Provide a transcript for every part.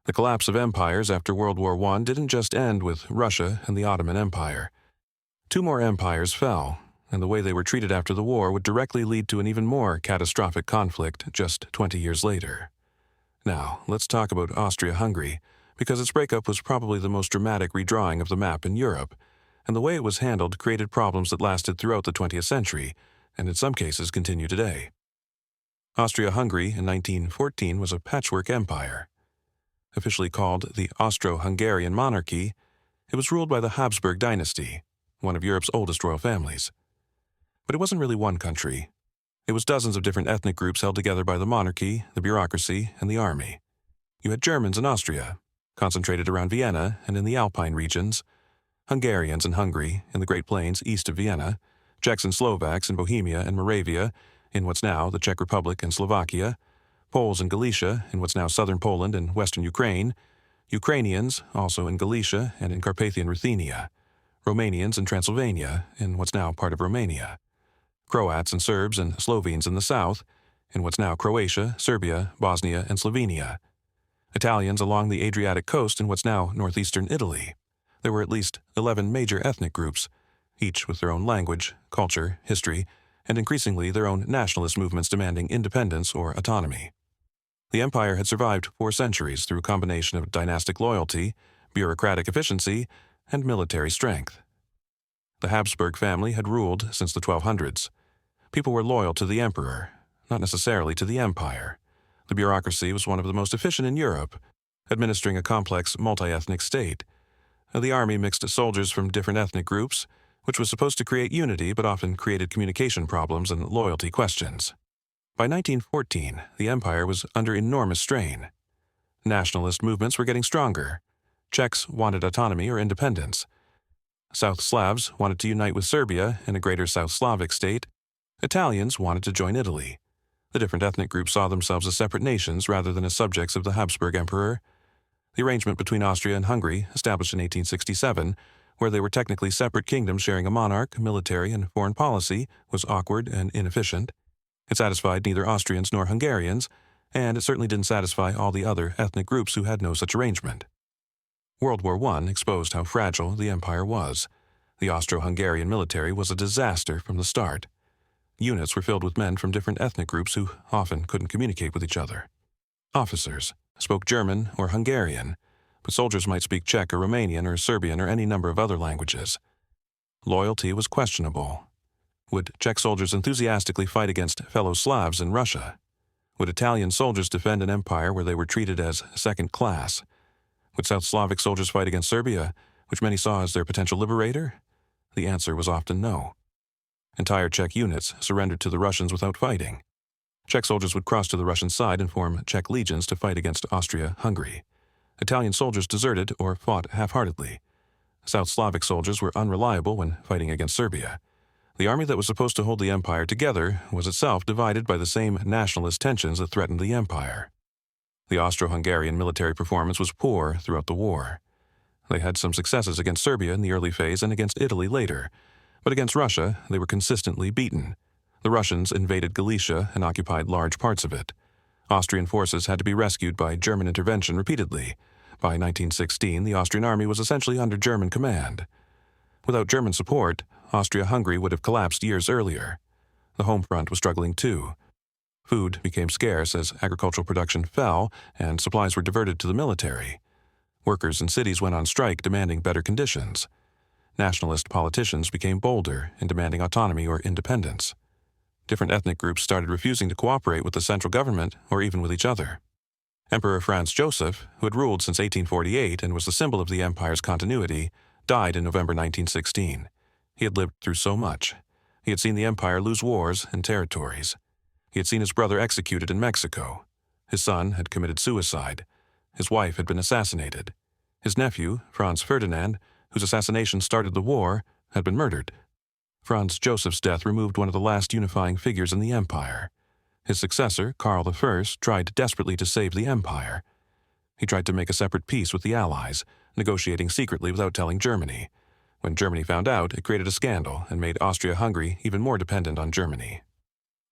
The collapse of empires after World War I didn't just end with Russia and the Ottoman Empire. Two more empires fell, and the way they were treated after the war would directly lead to an even more catastrophic conflict just 20 years later. Now, let's talk about Austria-Hungary, because its breakup was probably the most dramatic redrawing of the map in Europe, and the way it was handled created problems that lasted throughout the 20th century, and in some cases continue today. Austria-Hungary in 1914 was a patchwork empire. Officially called the Austro-Hungarian monarchy, it was ruled by the Habsburg dynasty, one of Europe's oldest royal families. But it wasn't really one country. It was dozens of different ethnic groups held together by the monarchy, the bureaucracy, and the army. You had Germans in Austria, concentrated around Vienna and in the Alpine regions, Hungarians in Hungary in the Great Plains east of Vienna, Czechs and Slovaks in Bohemia and Moravia, in what's now the Czech Republic and Slovakia, Poles in Galicia in what's now southern Poland and western Ukraine, Ukrainians also in Galicia and in Carpathian Ruthenia, Romanians in Transylvania in what's now part of Romania, Croats and Serbs and Slovenes in the south, in what's now Croatia, Serbia, Bosnia, and Slovenia, Italians along the Adriatic coast in what's now northeastern Italy. There were at least 11 major ethnic groups, each with their own language, culture, history, and increasingly their own nationalist movements demanding independence or autonomy. The empire had survived 4 centuries through a combination of dynastic loyalty, bureaucratic efficiency, and military strength. The Habsburg family had ruled since the 1200s. People were loyal to the emperor, not necessarily to the empire. The bureaucracy was one of the most efficient in Europe, administering a complex multi-ethnic state. The army mixed soldiers from different ethnic groups, which was supposed to create unity but often created communication problems and loyalty questions. By 1914, the empire was under enormous strain. Nationalist movements were getting stronger. Czechs wanted autonomy or independence. South Slavs wanted to unite with Serbia in a greater South Slavic state. Italians wanted to join Italy. The different ethnic groups saw themselves as separate nations rather than as subjects of the Habsburg Emperor. The arrangement between Austria and Hungary, established in 1867, where they were technically separate kingdoms sharing a monarch, military, and foreign policy, was awkward and inefficient. It satisfied neither Austrians nor Hungarians, and it certainly didn't satisfy all the other ethnic groups who had no such arrangement. World War I exposed how fragile the empire was. The Austro-Hungarian military was a disaster from the start. Units were filled with men from different ethnic groups who often couldn't communicate with each other. Officers spoke German or Hungarian, but soldiers might speak Czech or Romanian or Serbian or any number of other languages. Loyalty was questionable. Would Czech soldiers enthusiastically fight against fellow Slavs in Russia? Would Italian soldiers defend an empire where they were treated as second class? Would South Slavic soldiers fight against Serbia, which many saw as their potential liberator? The answer was often no. Entire Czech units surrendered to the Russians without fighting. Czech soldiers would cross to the Russian side and form Czech legions to fight against Austria-Hungary. Italian soldiers deserted or fought half-heartedly. South Slavic soldiers were unreliable when fighting against Serbia. The army that was supposed to hold the empire together was itself divided by the same nationalist tensions that threatened the empire. The Austro-Hungarian military performance was poor throughout the war. They had some successes against Serbia in the early phase and against Italy later, but against Russia they were consistently beaten. The Russians invaded Galicia and occupied large parts of it. Austrian forces had to be rescued by German intervention repeatedly. By 1916, the Austrian army was essentially under German command. Without German support, Austria-Hungary would have collapsed years earlier. The home front was struggling too. Food became scarce as agricultural production fell and supplies were diverted to the military. Workers in cities went on strike demanding better conditions. Nationalist politicians became bolder in demanding autonomy or independence. Different ethnic groups started refusing to cooperate with the central government or even with each other. Emperor Franz Joseph, who had ruled since 1848 and was the symbol of the empire's continuity, died in November 1916. He had lived through so much. He had seen the empire lose wars and territories. He had seen his brother executed in Mexico. His son had committed suicide. His wife had been assassinated. His nephew, Franz Ferdinand, whose assassination started the war, had been murdered. Franz Joseph's death removed one of the last unifying figures in the empire. His successor, Karl I, tried desperately to save the empire. He tried to make a separate peace with the Allies, negotiating secretly without telling Germany. When Germany found out, it created a scandal and made Austria-Hungary even more dependent on Germany.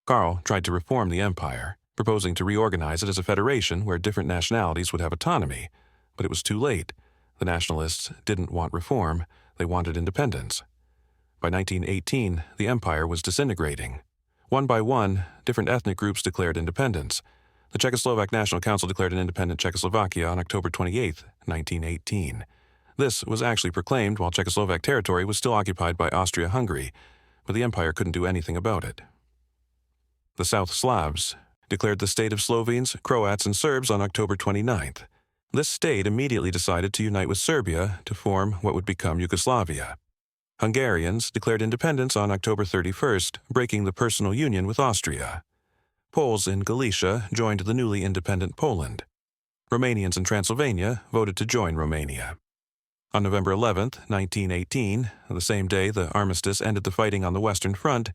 Karl tried to reform the empire, proposing to reorganize it as a federation where different nationalities would have autonomy, But it was too late. The nationalists didn't want reform, they wanted independence. By 1918, the empire was disintegrating. One by one, different ethnic groups declared independence. The Czechoslovak National Council declared an independent Czechoslovakia on October 28, 1918. This was actually proclaimed while Czechoslovak territory was still occupied by Austria-Hungary, but the empire couldn't do anything about it. The South Slavs declared the state of Slovenes, Croats, and Serbs on October 29th. This state immediately decided to unite with Serbia to form what would become Yugoslavia. Hungarians declared independence on October 31st, breaking the personal union with Austria. Poles in Galicia joined the newly independent Poland. Romanians in Transylvania voted to join Romania. On November 11, 1918, the same day the armistice ended the fighting on the Western Front,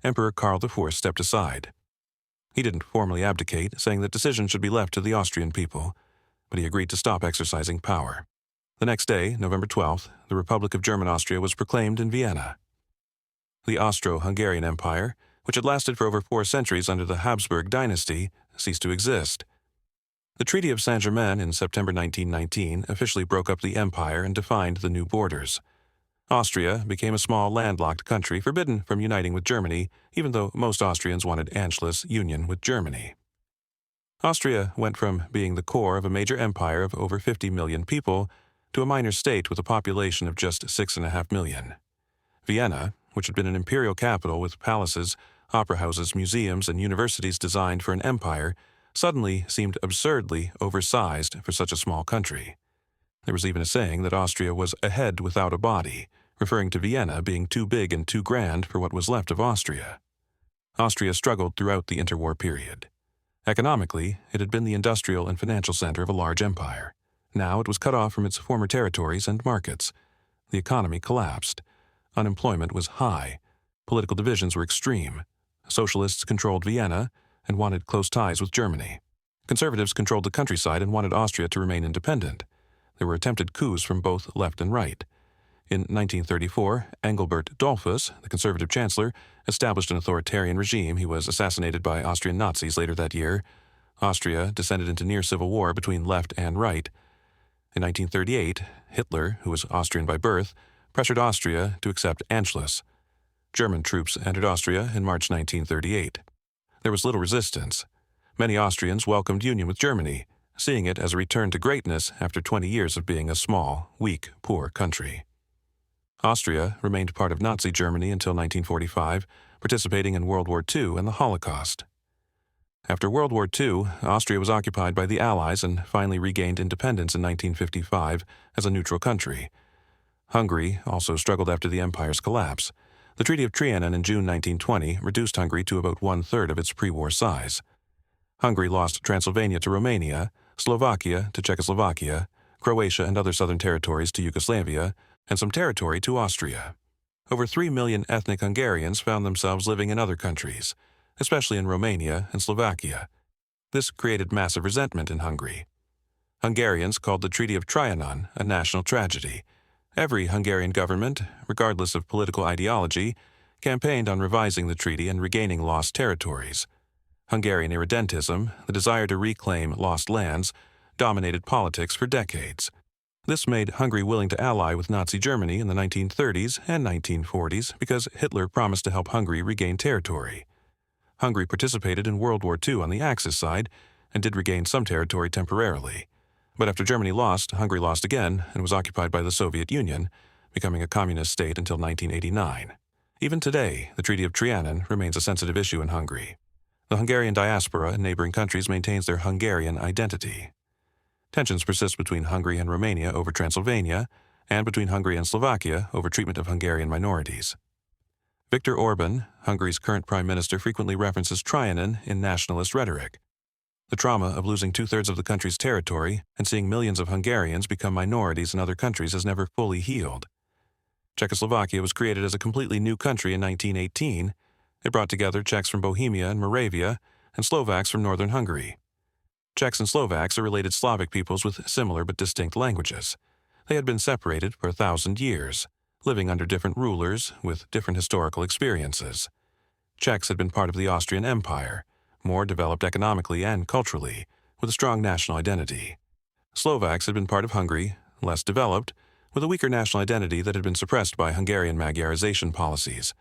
Emperor Karl IV stepped aside. He didn't formally abdicate, saying that decisions should be left to the Austrian people, but he agreed to stop exercising power. The next day, November 12th, the Republic of German Austria was proclaimed in Vienna. The Austro-Hungarian Empire, which had lasted for over 4 centuries under the Habsburg dynasty, ceased to exist. The Treaty of Saint-Germain in September 1919 officially broke up the empire and defined the new borders. Austria became a small landlocked country forbidden from uniting with Germany, even though most Austrians wanted Anschluss union with Germany. Austria went from being the core of a major empire of over 50 million people to a minor state with a population of just 6.5 million. Vienna, which had been an imperial capital with palaces, opera houses, museums, and universities designed for an empire, suddenly seemed absurdly oversized for such a small country. There was even a saying that Austria was a head without a body, referring to Vienna being too big and too grand for what was left of Austria. Austria struggled throughout the interwar period. Economically, it had been the industrial and financial center of a large empire. Now it was cut off from its former territories and markets. The economy collapsed. Unemployment was high. Political divisions were extreme. Socialists controlled Vienna and wanted close ties with Germany. Conservatives controlled the countryside and wanted Austria to remain independent. There were attempted coups from both left and right. In 1934, Engelbert Dollfuss, the conservative chancellor, established an authoritarian regime. He was assassinated by Austrian Nazis later that year. Austria descended into near civil war between left and right. In 1938, Hitler, who was Austrian by birth, pressured Austria to accept Anschluss. German troops entered Austria in March 1938. There was little resistance. Many Austrians welcomed union with Germany, seeing it as a return to greatness after 20 years of being a small, weak, poor country. Austria remained part of Nazi Germany until 1945, participating in World War II and the Holocaust. After World War II, Austria was occupied by the Allies and finally regained independence in 1955 as a neutral country. Hungary also struggled after the empire's collapse. The Treaty of Trianon in June 1920 reduced Hungary to about 1/3 of its pre-war size. Hungary lost Transylvania to Romania, Slovakia to Czechoslovakia, Croatia and other southern territories to Yugoslavia, and some territory to Austria. Over 3 million ethnic Hungarians found themselves living in other countries, especially in Romania and Slovakia. This created massive resentment in Hungary. Hungarians called the Treaty of Trianon a national tragedy. Every Hungarian government, regardless of political ideology, campaigned on revising the treaty and regaining lost territories. Hungarian irredentism, the desire to reclaim lost lands, dominated politics for decades. This made Hungary willing to ally with Nazi Germany in the 1930s and 1940s because Hitler promised to help Hungary regain territory. Hungary participated in World War II on the Axis side and did regain some territory temporarily. But after Germany lost, Hungary lost again and was occupied by the Soviet Union, becoming a communist state until 1989. Even today, the Treaty of Trianon remains a sensitive issue in Hungary. The Hungarian diaspora in neighboring countries maintains their Hungarian identity. Tensions persist between Hungary and Romania over Transylvania, and between Hungary and Slovakia over treatment of Hungarian minorities. Viktor Orban, Hungary's current prime minister, frequently references Trianon in nationalist rhetoric. The trauma of losing 2/3 of the country's territory and seeing millions of Hungarians become minorities in other countries has never fully healed. Czechoslovakia was created as a completely new country in 1918. It brought together Czechs from Bohemia and Moravia and Slovaks from northern Hungary. Czechs and Slovaks are related Slavic peoples with similar but distinct languages. They had been separated for 1,000 years, living under different rulers with different historical experiences. Czechs had been part of the Austrian Empire, more developed economically and culturally, with a strong national identity. Slovaks had been part of Hungary, less developed, with a weaker national identity that had been suppressed by Hungarian Magyarization policies.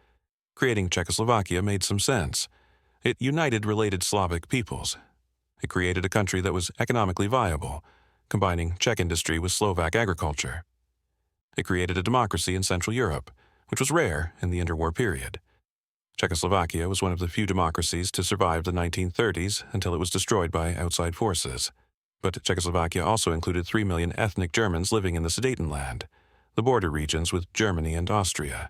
Creating Czechoslovakia made some sense. It united related Slavic peoples. It created a country that was economically viable, combining Czech industry with Slovak agriculture. It created a democracy in Central Europe, which was rare in the interwar period. Czechoslovakia was one of the few democracies to survive the 1930s until it was destroyed by outside forces. But Czechoslovakia also included 3 million ethnic Germans living in the Sudetenland, the border regions with Germany and Austria.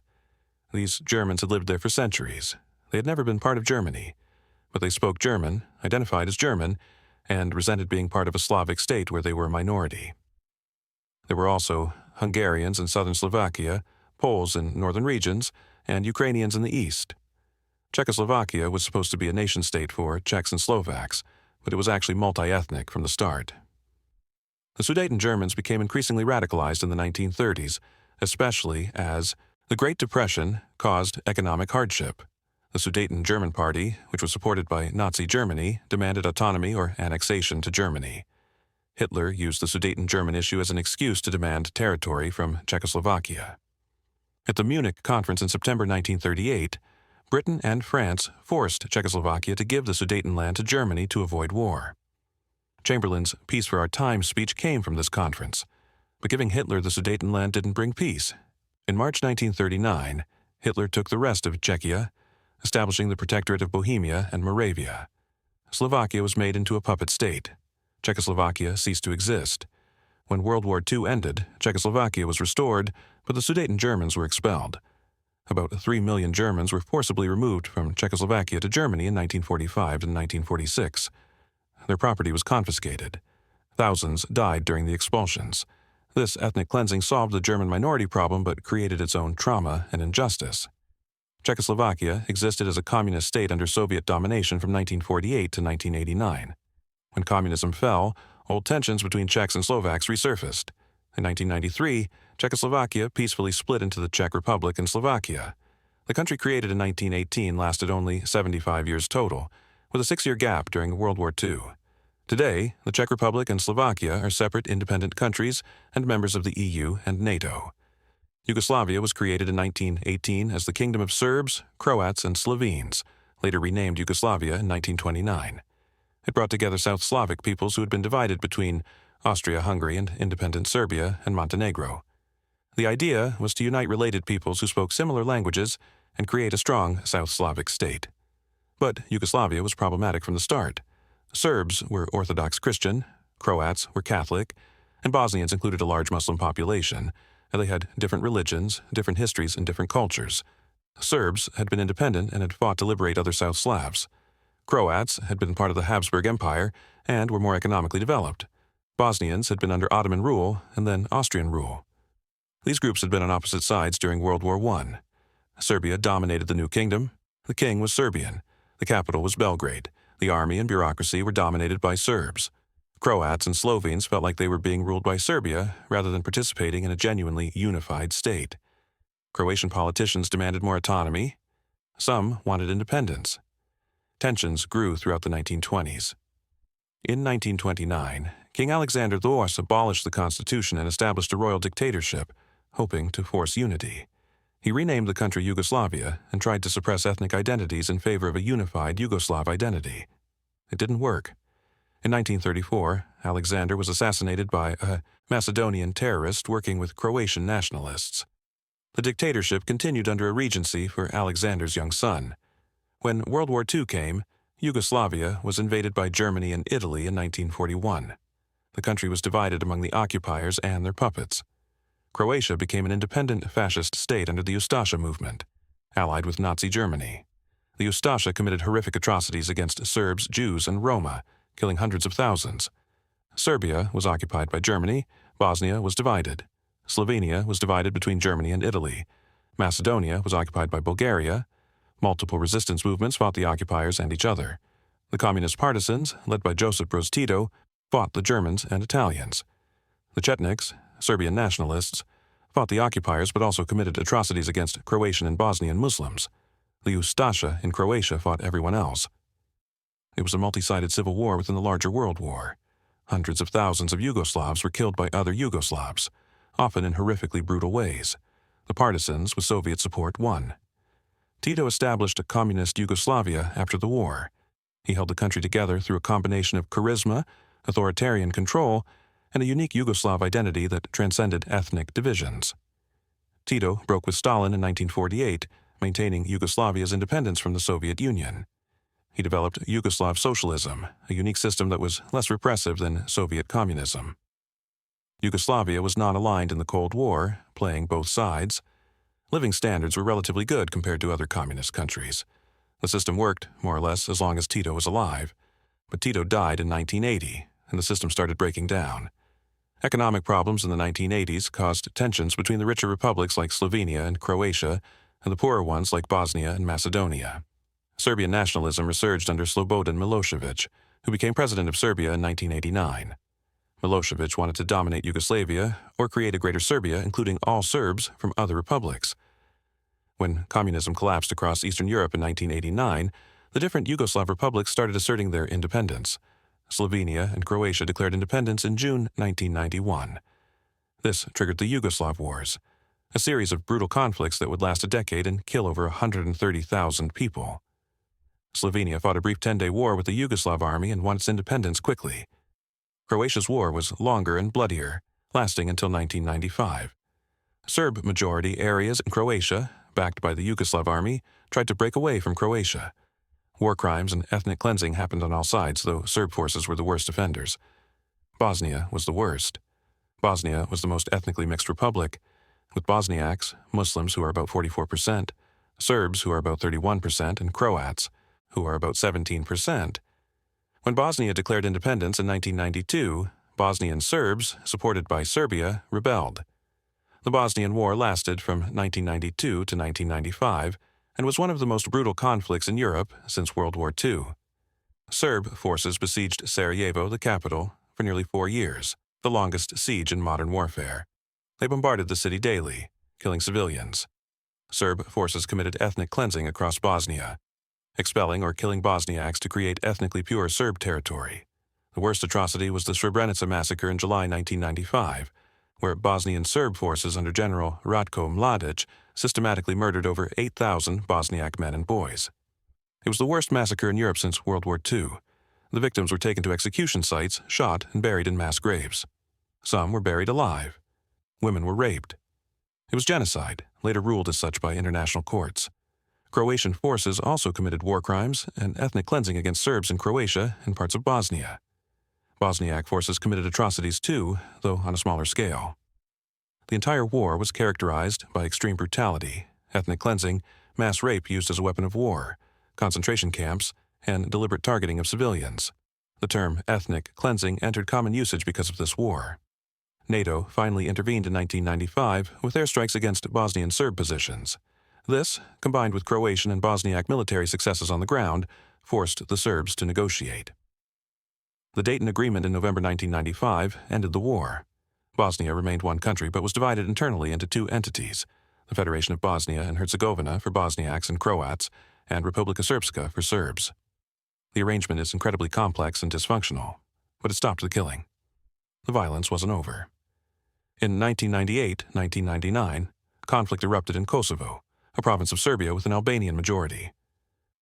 These Germans had lived there for centuries. They had never been part of Germany, but they spoke German, identified as German, and resented being part of a Slavic state where they were a minority. There were also Hungarians in southern Slovakia, Poles in northern regions, and Ukrainians in the east. Czechoslovakia was supposed to be a nation-state for Czechs and Slovaks, but it was actually multi-ethnic from the start. The Sudeten Germans became increasingly radicalized in the 1930s, especially as the Great Depression caused economic hardship. The Sudeten German Party, which was supported by Nazi Germany, demanded autonomy or annexation to Germany. Hitler used the Sudeten German issue as an excuse to demand territory from Czechoslovakia. At the Munich Conference in September 1938, Britain and France forced Czechoslovakia to give the Sudetenland to Germany to avoid war. Chamberlain's Peace for Our Time speech came from this conference, but giving Hitler the Sudetenland didn't bring peace. In March 1939, Hitler took the rest of Czechia, establishing the Protectorate of Bohemia and Moravia. Slovakia was made into a puppet state. Czechoslovakia ceased to exist. When World War II ended, Czechoslovakia was restored, but the Sudeten Germans were expelled. About 3 million Germans were forcibly removed from Czechoslovakia to Germany in 1945 and 1946. Their property was confiscated. Thousands died during the expulsions. This ethnic cleansing solved the German minority problem but created its own trauma and injustice. Czechoslovakia existed as a communist state under Soviet domination from 1948 to 1989. When communism fell, old tensions between Czechs and Slovaks resurfaced. In 1993, Czechoslovakia peacefully split into the Czech Republic and Slovakia. The country created in 1918 lasted only 75 years total, with a 6-year gap during World War II. Today, the Czech Republic and Slovakia are separate independent countries and members of the EU and NATO. Yugoslavia was created in 1918 as the Kingdom of Serbs, Croats, and Slovenes, later renamed Yugoslavia in 1929. It brought together South Slavic peoples who had been divided between Austria-Hungary and independent Serbia and Montenegro. The idea was to unite related peoples who spoke similar languages and create a strong South Slavic state. But Yugoslavia was problematic from the start. Serbs were Orthodox Christian, Croats were Catholic, and Bosnians included a large Muslim population, and they had different religions, different histories, and different cultures. Serbs had been independent and had fought to liberate other South Slavs. Croats had been part of the Habsburg Empire and were more economically developed. Bosnians had been under Ottoman rule and then Austrian rule. These groups had been on opposite sides during World War I. Serbia dominated the new kingdom. The king was Serbian. The capital was Belgrade. The army and bureaucracy were dominated by Serbs. Croats and Slovenes felt like they were being ruled by Serbia rather than participating in a genuinely unified state. Croatian politicians demanded more autonomy. Some wanted independence. Tensions grew throughout the 1920s. In 1929, King Alexander II abolished the constitution and established a royal dictatorship, hoping to force unity. He renamed the country Yugoslavia and tried to suppress ethnic identities in favor of a unified Yugoslav identity. It didn't work. In 1934, Alexander was assassinated by a Macedonian terrorist working with Croatian nationalists. The dictatorship continued under a regency for Alexander's young son. When World War II came, Yugoslavia was invaded by Germany and Italy in 1941. The country was divided among the occupiers and their puppets. Croatia became an independent fascist state under the Ustasha movement, allied with Nazi Germany. The Ustasha committed horrific atrocities against Serbs, Jews, and Roma, killing hundreds of thousands. Serbia was occupied by Germany. Bosnia was divided. Slovenia was divided between Germany and Italy. Macedonia was occupied by Bulgaria. Multiple resistance movements fought the occupiers and each other. The communist partisans, led by Josip Broz Tito, fought the Germans and Italians. The Chetniks, Serbian nationalists, fought the occupiers but also committed atrocities against Croatian and Bosnian Muslims. The Ustasha in Croatia fought everyone else. It was a multi-sided civil war within the larger world war. Hundreds of thousands of Yugoslavs were killed by other Yugoslavs, often in horrifically brutal ways. The partisans, with Soviet support, won. Tito established a communist Yugoslavia after the war. He held the country together through a combination of charisma, authoritarian control, and a unique Yugoslav identity that transcended ethnic divisions. Tito broke with Stalin in 1948, maintaining Yugoslavia's independence from the Soviet Union. He developed Yugoslav socialism, a unique system that was less repressive than Soviet communism. Yugoslavia was not aligned in the Cold War, playing both sides. Living standards were relatively good compared to other communist countries. The system worked, more or less, as long as Tito was alive. But Tito died in 1980, and the system started breaking down. Economic problems in the 1980s caused tensions between the richer republics like Slovenia and Croatia and the poorer ones like Bosnia and Macedonia. Serbian nationalism resurged under Slobodan Milosevic, who became president of Serbia in 1989. Milosevic wanted to dominate Yugoslavia or create a greater Serbia, including all Serbs from other republics. When communism collapsed across Eastern Europe in 1989, the different Yugoslav republics started asserting their independence. Slovenia and Croatia declared independence in June 1991. This triggered the Yugoslav Wars, a series of brutal conflicts that would last a decade and kill over 130,000 people. Slovenia fought a brief 10-day war with the Yugoslav army and won its independence quickly. Croatia's war was longer and bloodier, lasting until 1995. Serb-majority areas in Croatia, backed by the Yugoslav army, tried to break away from Croatia. War crimes and ethnic cleansing happened on all sides, though Serb forces were the worst offenders. Bosnia was the worst. Bosnia was the most ethnically mixed republic, with Bosniaks, Muslims who are about 44%, Serbs who are about 31%, and Croats, who are about 17%. When Bosnia declared independence in 1992, Bosnian Serbs, supported by Serbia, rebelled. The Bosnian War lasted from 1992 to 1995 and was one of the most brutal conflicts in Europe since World War II. Serb forces besieged Sarajevo, the capital, for nearly 4 years, the longest siege in modern warfare. They bombarded the city daily, killing civilians. Serb forces committed ethnic cleansing across Bosnia, expelling or killing Bosniaks to create ethnically pure Serb territory. The worst atrocity was the Srebrenica massacre in July 1995, where Bosnian Serb forces under General Ratko Mladic systematically murdered over 8,000 Bosniak men and boys. It was the worst massacre in Europe since World War II. The victims were taken to execution sites, shot, and buried in mass graves. Some were buried alive. Women were raped. It was genocide, later ruled as such by international courts. Croatian forces also committed war crimes and ethnic cleansing against Serbs in Croatia and parts of Bosnia. Bosniak forces committed atrocities too, though on a smaller scale. The entire war was characterized by extreme brutality, ethnic cleansing, mass rape used as a weapon of war, concentration camps, and deliberate targeting of civilians. The term ethnic cleansing entered common usage because of this war. NATO finally intervened in 1995 with airstrikes against Bosnian Serb positions. This, combined with Croatian and Bosniak military successes on the ground, forced the Serbs to negotiate. The Dayton Agreement in November 1995 ended the war. Bosnia remained one country but was divided internally into two entities, the Federation of Bosnia and Herzegovina for Bosniaks and Croats, and Republika Srpska for Serbs. The arrangement is incredibly complex and dysfunctional, but it stopped the killing. The violence wasn't over. In 1998-1999, conflict erupted in Kosovo, a province of Serbia with an Albanian majority.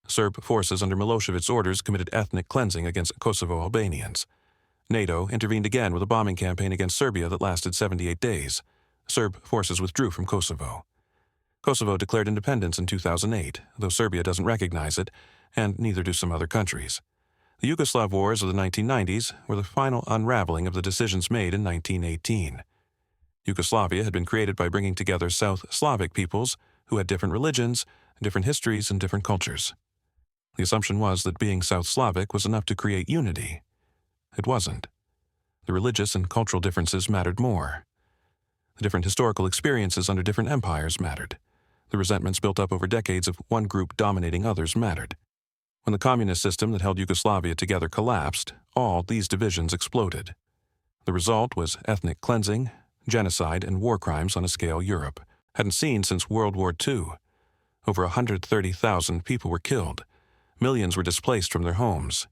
Serb forces under Milosevic's orders committed ethnic cleansing against Kosovo Albanians. NATO intervened again with a bombing campaign against Serbia that lasted 78 days. Serb forces withdrew from Kosovo. Kosovo declared independence in 2008, though Serbia doesn't recognize it, and neither do some other countries. The Yugoslav wars of the 1990s were the final unraveling of the decisions made in 1918. Yugoslavia had been created by bringing together South Slavic peoples who had different religions, different histories, and different cultures. The assumption was that being South Slavic was enough to create unity. It wasn't. The religious and cultural differences mattered more. The different historical experiences under different empires mattered. The resentments built up over decades of one group dominating others mattered. When the communist system that held Yugoslavia together collapsed, all these divisions exploded. The result was ethnic cleansing, genocide, and war crimes on a scale Europe hadn't seen since World War II. Over 130,000 people were killed. Millions were displaced from their homes.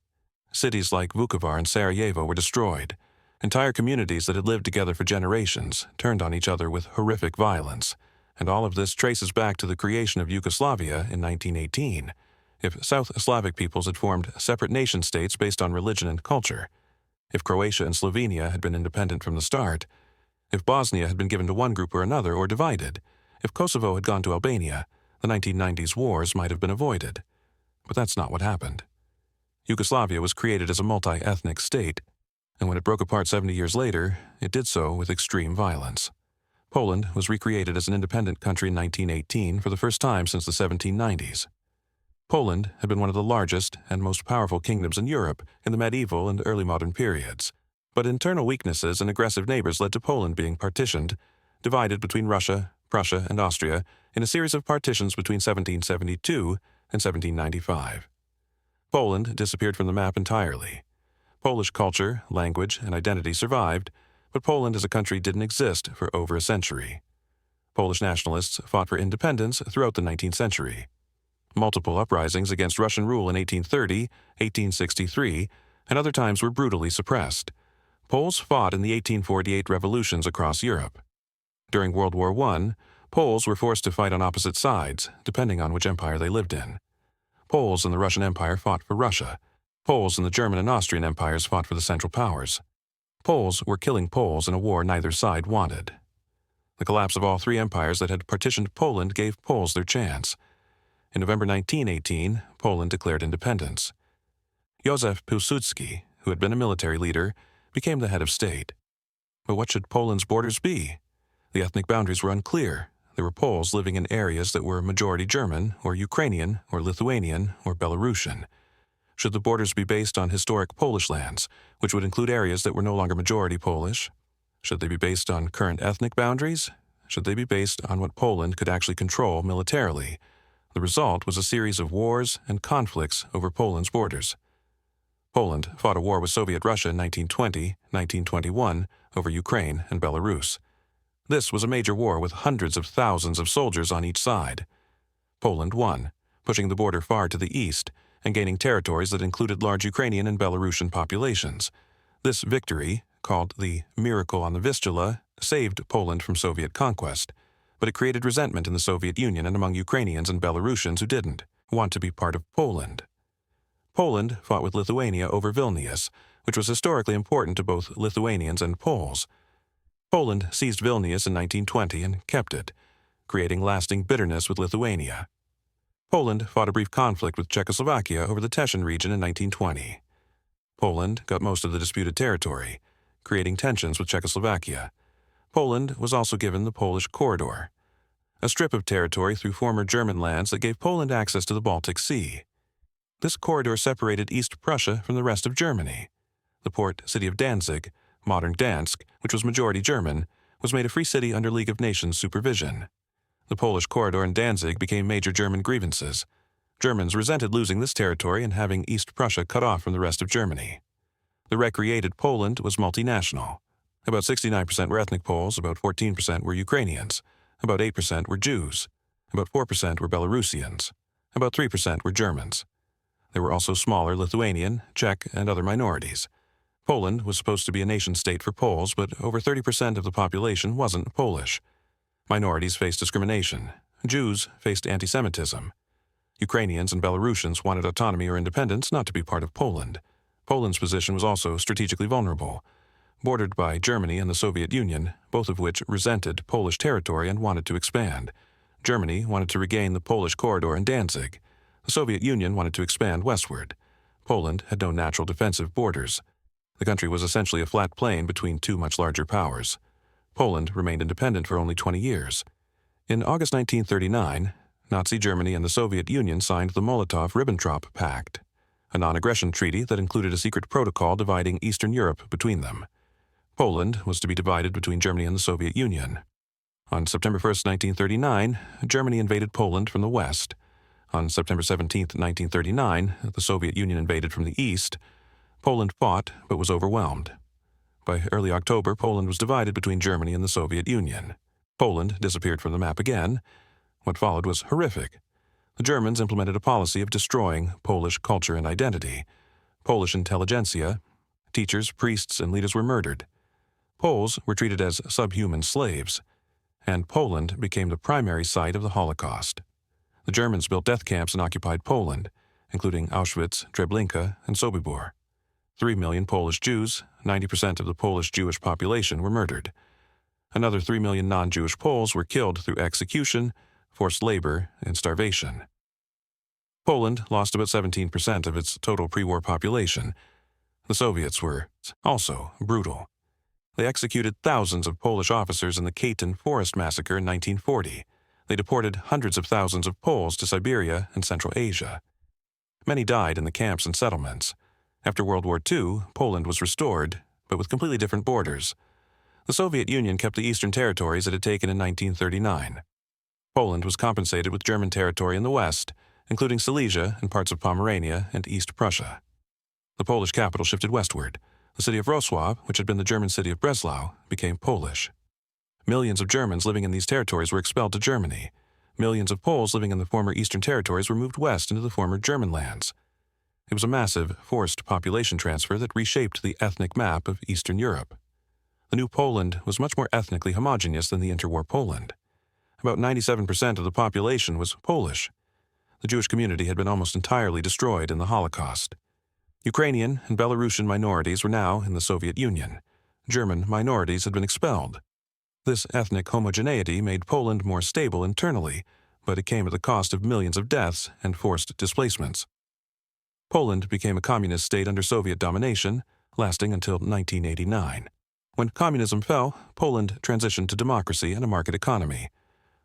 Cities like Vukovar and Sarajevo were destroyed. Entire communities that had lived together for generations turned on each other with horrific violence. And all of this traces back to the creation of Yugoslavia in 1918. If South Slavic peoples had formed separate nation-states based on religion and culture, if Croatia and Slovenia had been independent from the start, if Bosnia had been given to one group or another or divided, if Kosovo had gone to Albania, the 1990s wars might have been avoided. But that's not what happened. Yugoslavia was created as a multi-ethnic state, and when it broke apart 70 years later, it did so with extreme violence. Poland was recreated as an independent country in 1918 for the first time since the 1790s. Poland had been one of the largest and most powerful kingdoms in Europe in the medieval and early modern periods. But internal weaknesses and aggressive neighbors led to Poland being partitioned, divided between Russia, Prussia, and Austria in a series of partitions between 1772 and 1795. Poland disappeared from the map entirely. Polish culture, language, and identity survived, but Poland as a country didn't exist for over a century. Polish nationalists fought for independence throughout the 19th century. Multiple uprisings against Russian rule in 1830, 1863, and other times were brutally suppressed. Poles fought in the 1848 revolutions across Europe. During World War I, Poles were forced to fight on opposite sides, depending on which empire they lived in. Poles in the Russian Empire fought for Russia. Poles in the German and Austrian empires fought for the Central Powers. Poles were killing Poles in a war neither side wanted. The collapse of all three empires that had partitioned Poland gave Poles their chance. In November 1918, Poland declared independence. Józef Piłsudski, who had been a military leader, became the head of state. But what should Poland's borders be? The ethnic boundaries were unclear. There were Poles living in areas that were majority German, or Ukrainian, or Lithuanian, or Belarusian. Should the borders be based on historic Polish lands, which would include areas that were no longer majority Polish? Should they be based on current ethnic boundaries? Should they be based on what Poland could actually control militarily? The result was a series of wars and conflicts over Poland's borders. Poland fought a war with Soviet Russia in 1920, 1921 over Ukraine and Belarus. This was a major war with hundreds of thousands of soldiers on each side. Poland won, pushing the border far to the east and gaining territories that included large Ukrainian and Belarusian populations. This victory, called the Miracle on the Vistula, saved Poland from Soviet conquest, but it created resentment in the Soviet Union and among Ukrainians and Belarusians who didn't want to be part of Poland. Poland fought with Lithuania over Vilnius, which was historically important to both Lithuanians and Poles. Poland seized Vilnius in 1920 and kept it, creating lasting bitterness with Lithuania. Poland fought a brief conflict with Czechoslovakia over the Teschen region in 1920. Poland got most of the disputed territory, creating tensions with Czechoslovakia. Poland was also given the Polish Corridor, a strip of territory through former German lands that gave Poland access to the Baltic Sea. This corridor separated East Prussia from the rest of Germany. The port city of Danzig, modern Gdansk, which was majority German, was made a free city under League of Nations supervision. The Polish corridor in Danzig became major German grievances. Germans resented losing this territory and having East Prussia cut off from the rest of Germany. The recreated Poland was multinational. About 69% were ethnic Poles, about 14% were Ukrainians, about 8% were Jews, about 4% were Belarusians, about 3% were Germans. There were also smaller Lithuanian, Czech, and other minorities. Poland was supposed to be a nation-state for Poles, but over 30% of the population wasn't Polish. Minorities faced discrimination. Jews faced anti-Semitism. Ukrainians and Belarusians wanted autonomy or independence, not to be part of Poland. Poland's position was also strategically vulnerable, bordered by Germany and the Soviet Union, both of which resented Polish territory and wanted to expand. Germany wanted to regain the Polish corridor in Danzig. The Soviet Union wanted to expand westward. Poland had no natural defensive borders. The country was essentially a flat plain between two much larger powers. Poland remained independent for only 20 years. In August 1939, Nazi Germany and the Soviet Union signed the Molotov-Ribbentrop Pact, a non-aggression treaty that included a secret protocol dividing Eastern Europe between them. Poland was to be divided between Germany and the Soviet Union. On September 1, 1939, Germany invaded Poland from the west. On September 17, 1939, the Soviet Union invaded from the east. Poland fought, but was overwhelmed. By early October, Poland was divided between Germany and the Soviet Union. Poland disappeared from the map again. What followed was horrific. The Germans implemented a policy of destroying Polish culture and identity. Polish intelligentsia. Teachers, priests, and leaders were murdered. Poles were treated as subhuman slaves, and Poland became the primary site of the Holocaust. The Germans built death camps in occupied Poland, including Auschwitz, Treblinka, and Sobibor. 3 million Polish Jews, 90% of the Polish Jewish population, were murdered. Another 3 million non-Jewish Poles were killed through execution, forced labor, and starvation. Poland lost about 17% of its total pre-war population. The Soviets were also brutal. They executed thousands of Polish officers in the Katyn forest massacre in 1940. They deported hundreds of thousands of Poles to Siberia and Central Asia. Many died in the camps and settlements. After World War II, Poland was restored, but with completely different borders. The Soviet Union kept the eastern territories it had taken in 1939. Poland was compensated with German territory in the west, including Silesia and parts of Pomerania and East Prussia. The Polish capital shifted westward. The city of Wrocław, which had been the German city of Breslau, became Polish. Millions of Germans living in these territories were expelled to Germany. Millions of Poles living in the former eastern territories were moved west into the former German lands. It was a massive, forced population transfer that reshaped the ethnic map of Eastern Europe. The new Poland was much more ethnically homogeneous than the interwar Poland. About 97% of the population was Polish. The Jewish community had been almost entirely destroyed in the Holocaust. Ukrainian and Belarusian minorities were now in the Soviet Union. German minorities had been expelled. This ethnic homogeneity made Poland more stable internally, but it came at the cost of millions of deaths and forced displacements. Poland became a communist state under Soviet domination, lasting until 1989. When communism fell, Poland transitioned to democracy and a market economy.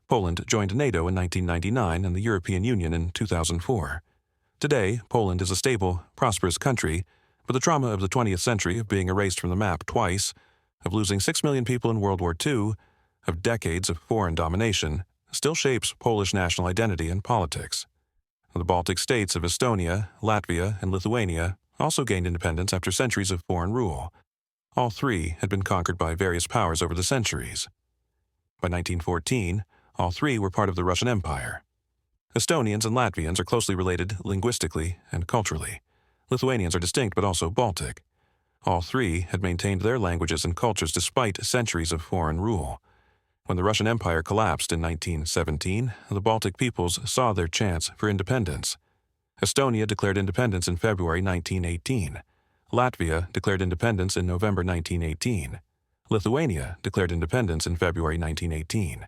Poland joined NATO in 1999 and the European Union in 2004. Today, Poland is a stable, prosperous country, but the trauma of the 20th century of being erased from the map twice, of losing 6 million people in World War II, of decades of foreign domination, still shapes Polish national identity and politics. The Baltic states of Estonia, Latvia, and Lithuania also gained independence after centuries of foreign rule. All three had been conquered by various powers over the centuries. By 1914, all three were part of the Russian Empire. Estonians and Latvians are closely related linguistically and culturally. Lithuanians are distinct but also Baltic. All three had maintained their languages and cultures despite centuries of foreign rule. When the Russian Empire collapsed in 1917, the Baltic peoples saw their chance for independence. Estonia declared independence in February 1918. Latvia declared independence in November 1918. Lithuania declared independence in February 1918.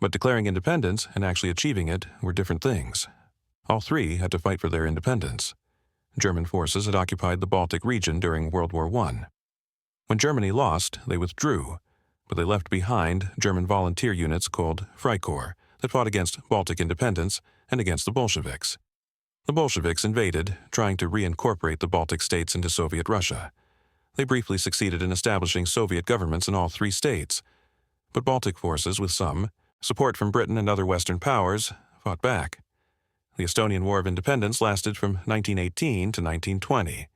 But declaring independence and actually achieving it were different things. All three had to fight for their independence. German forces had occupied the Baltic region during World War I. When Germany lost, they withdrew, but they left behind German volunteer units called Freikorps that fought against Baltic independence and against the Bolsheviks. The Bolsheviks invaded, trying to reincorporate the Baltic states into Soviet Russia. They briefly succeeded in establishing Soviet governments in all three states, but Baltic forces, with some support from Britain and other Western powers, fought back. The Estonian War of Independence lasted from 1918 to 1920.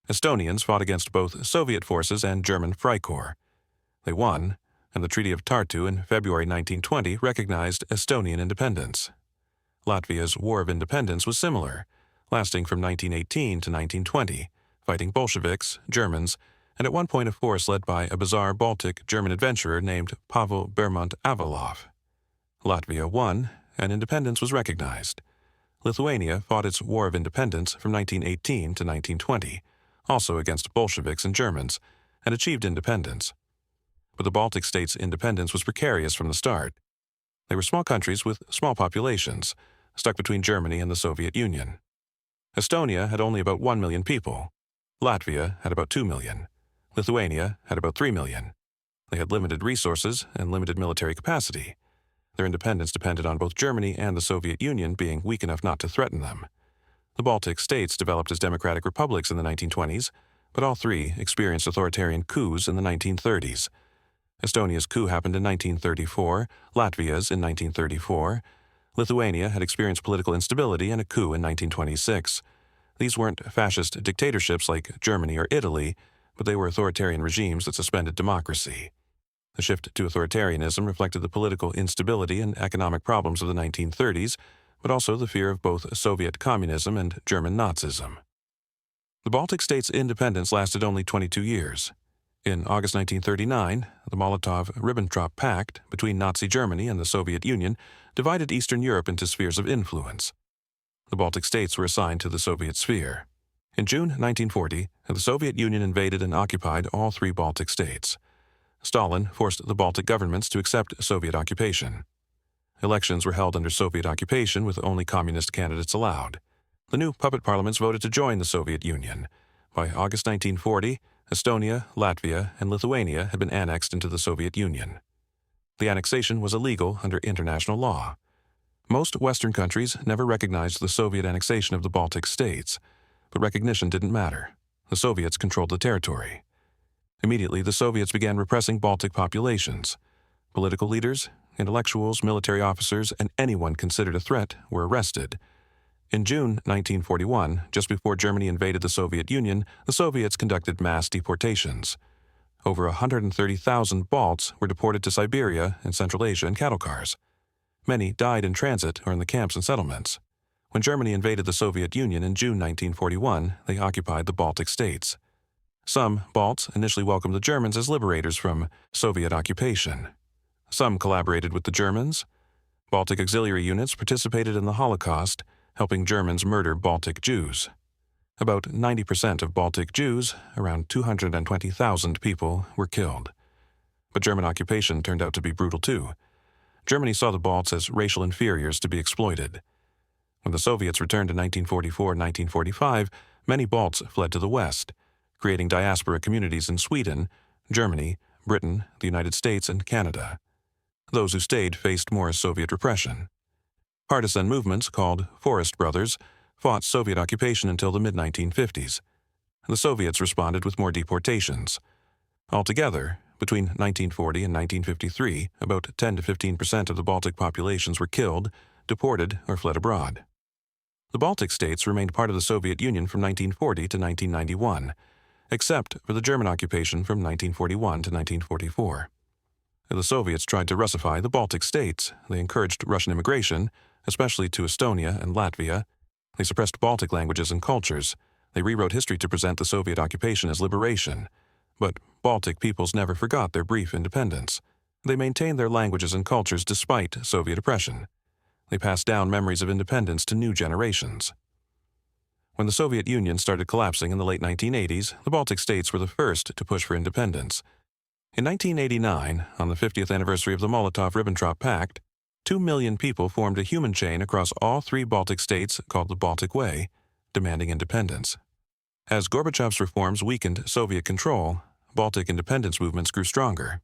Estonians fought against both Soviet forces and German Freikorps. They won, and the Treaty of Tartu in February 1920 recognized Estonian independence. Latvia's War of Independence was similar, lasting from 1918 to 1920, fighting Bolsheviks, Germans, and at one point a force led by a bizarre Baltic German adventurer named Pavel Bermont-Avalov. Latvia won, and independence was recognized. Lithuania fought its War of Independence from 1918 to 1920, also against Bolsheviks and Germans, and achieved independence. But the Baltic states' independence was precarious from the start. They were small countries with small populations, stuck between Germany and the Soviet Union. Estonia had only about 1 million people. Latvia had about 2 million. Lithuania had about 3 million. They had limited resources and limited military capacity. Their independence depended on both Germany and the Soviet Union being weak enough not to threaten them. The Baltic states developed as democratic republics in the 1920s, but all three experienced authoritarian coups in the 1930s. Estonia's coup happened in 1934, Latvia's in 1934. Lithuania had experienced political instability and a coup in 1926. These weren't fascist dictatorships like Germany or Italy, but they were authoritarian regimes that suspended democracy. The shift to authoritarianism reflected the political instability and economic problems of the 1930s, but also the fear of both Soviet communism and German Nazism. The Baltic states' independence lasted only 22 years. In August 1939, the Molotov-Ribbentrop Pact between Nazi Germany and the Soviet Union divided Eastern Europe into spheres of influence. The Baltic states were assigned to the Soviet sphere. In June 1940, the Soviet Union invaded and occupied all three Baltic states. Stalin forced the Baltic governments to accept Soviet occupation. Elections were held under Soviet occupation with only communist candidates allowed. The new puppet parliaments voted to join the Soviet Union. By August 1940, Estonia, Latvia, and Lithuania had been annexed into the Soviet Union. The annexation was illegal under international law. Most Western countries never recognized the Soviet annexation of the Baltic states, but recognition didn't matter. The Soviets controlled the territory. Immediately, the Soviets began repressing Baltic populations. Political leaders, intellectuals, military officers, and anyone considered a threat were arrested. In June 1941, just before Germany invaded the Soviet Union, the Soviets conducted mass deportations. Over 130,000 Balts were deported to Siberia and Central Asia in cattle cars. Many died in transit or in the camps and settlements. When Germany invaded the Soviet Union in June 1941, they occupied the Baltic states. Some Balts initially welcomed the Germans as liberators from Soviet occupation. Some collaborated with the Germans. Baltic auxiliary units participated in the Holocaust, helping Germans murder Baltic Jews. About 90% of Baltic Jews, around 220,000 people, were killed. But German occupation turned out to be brutal too. Germany saw the Balts as racial inferiors to be exploited. When the Soviets returned in 1944-1945, many Balts fled to the West, creating diaspora communities in Sweden, Germany, Britain, the United States, and Canada. Those who stayed faced more Soviet repression. Partisan movements called Forest Brothers fought Soviet occupation until the mid-1950s. The Soviets responded with more deportations. Altogether, between 1940 and 1953, about 10 to 15% of the Baltic populations were killed, deported, or fled abroad. The Baltic states remained part of the Soviet Union from 1940 to 1991, except for the German occupation from 1941 to 1944. The Soviets tried to Russify the Baltic states. They encouraged Russian immigration, especially to Estonia and Latvia. They suppressed Baltic languages and cultures. They rewrote history to present the Soviet occupation as liberation. But Baltic peoples never forgot their brief independence. They maintained their languages and cultures despite Soviet oppression. They passed down memories of independence to new generations. When the Soviet Union started collapsing in the late 1980s, the Baltic states were the first to push for independence. In 1989, on the 50th anniversary of the Molotov-Ribbentrop Pact, 2 million people formed a human chain across all three Baltic states called the Baltic Way, demanding independence. As Gorbachev's reforms weakened Soviet control, Baltic independence movements grew stronger.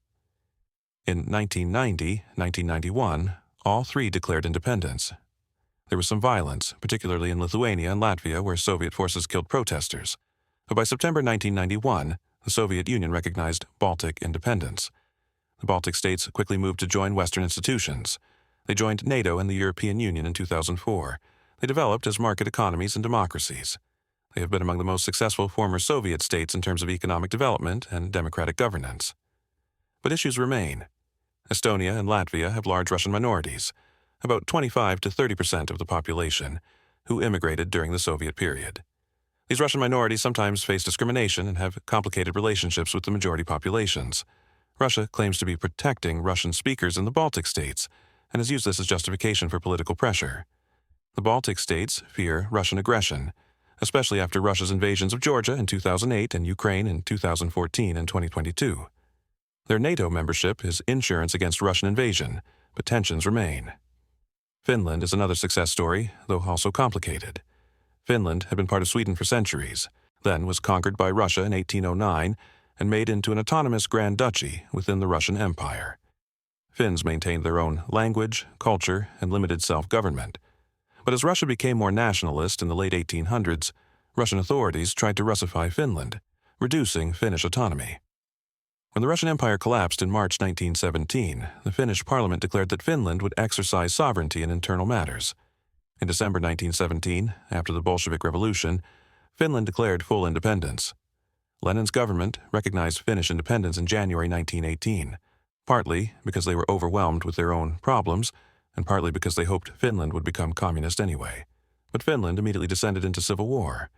In 1990-1991, all three declared independence. There was some violence, particularly in Lithuania and Latvia, where Soviet forces killed protesters. But by September 1991, the Soviet Union recognized Baltic independence. The Baltic states quickly moved to join Western institutions. They joined NATO and the European Union in 2004. They developed as market economies and democracies. They have been among the most successful former Soviet states in terms of economic development and democratic governance. But issues remain. Estonia and Latvia have large Russian minorities, about 25 to 30% of the population, who immigrated during the Soviet period. These Russian minorities sometimes face discrimination and have complicated relationships with the majority populations. Russia claims to be protecting Russian speakers in the Baltic states and has used this as justification for political pressure. The Baltic states fear Russian aggression, especially after Russia's invasions of Georgia in 2008 and Ukraine in 2014 and 2022. Their NATO membership is insurance against Russian invasion, but tensions remain. Finland is another success story, though also complicated. Finland had been part of Sweden for centuries, then was conquered by Russia in 1809 and made into an autonomous Grand Duchy within the Russian Empire. Finns maintained their own language, culture, and limited self-government. But as Russia became more nationalist in the late 1800s, Russian authorities tried to Russify Finland, reducing Finnish autonomy. When the Russian Empire collapsed in March 1917, the Finnish parliament declared that Finland would exercise sovereignty in internal matters. In December 1917, after the Bolshevik Revolution, Finland declared full independence. Lenin's government recognized Finnish independence in January 1918, partly because they were overwhelmed with their own problems, and partly because they hoped Finland would become communist anyway. But Finland immediately descended into civil war.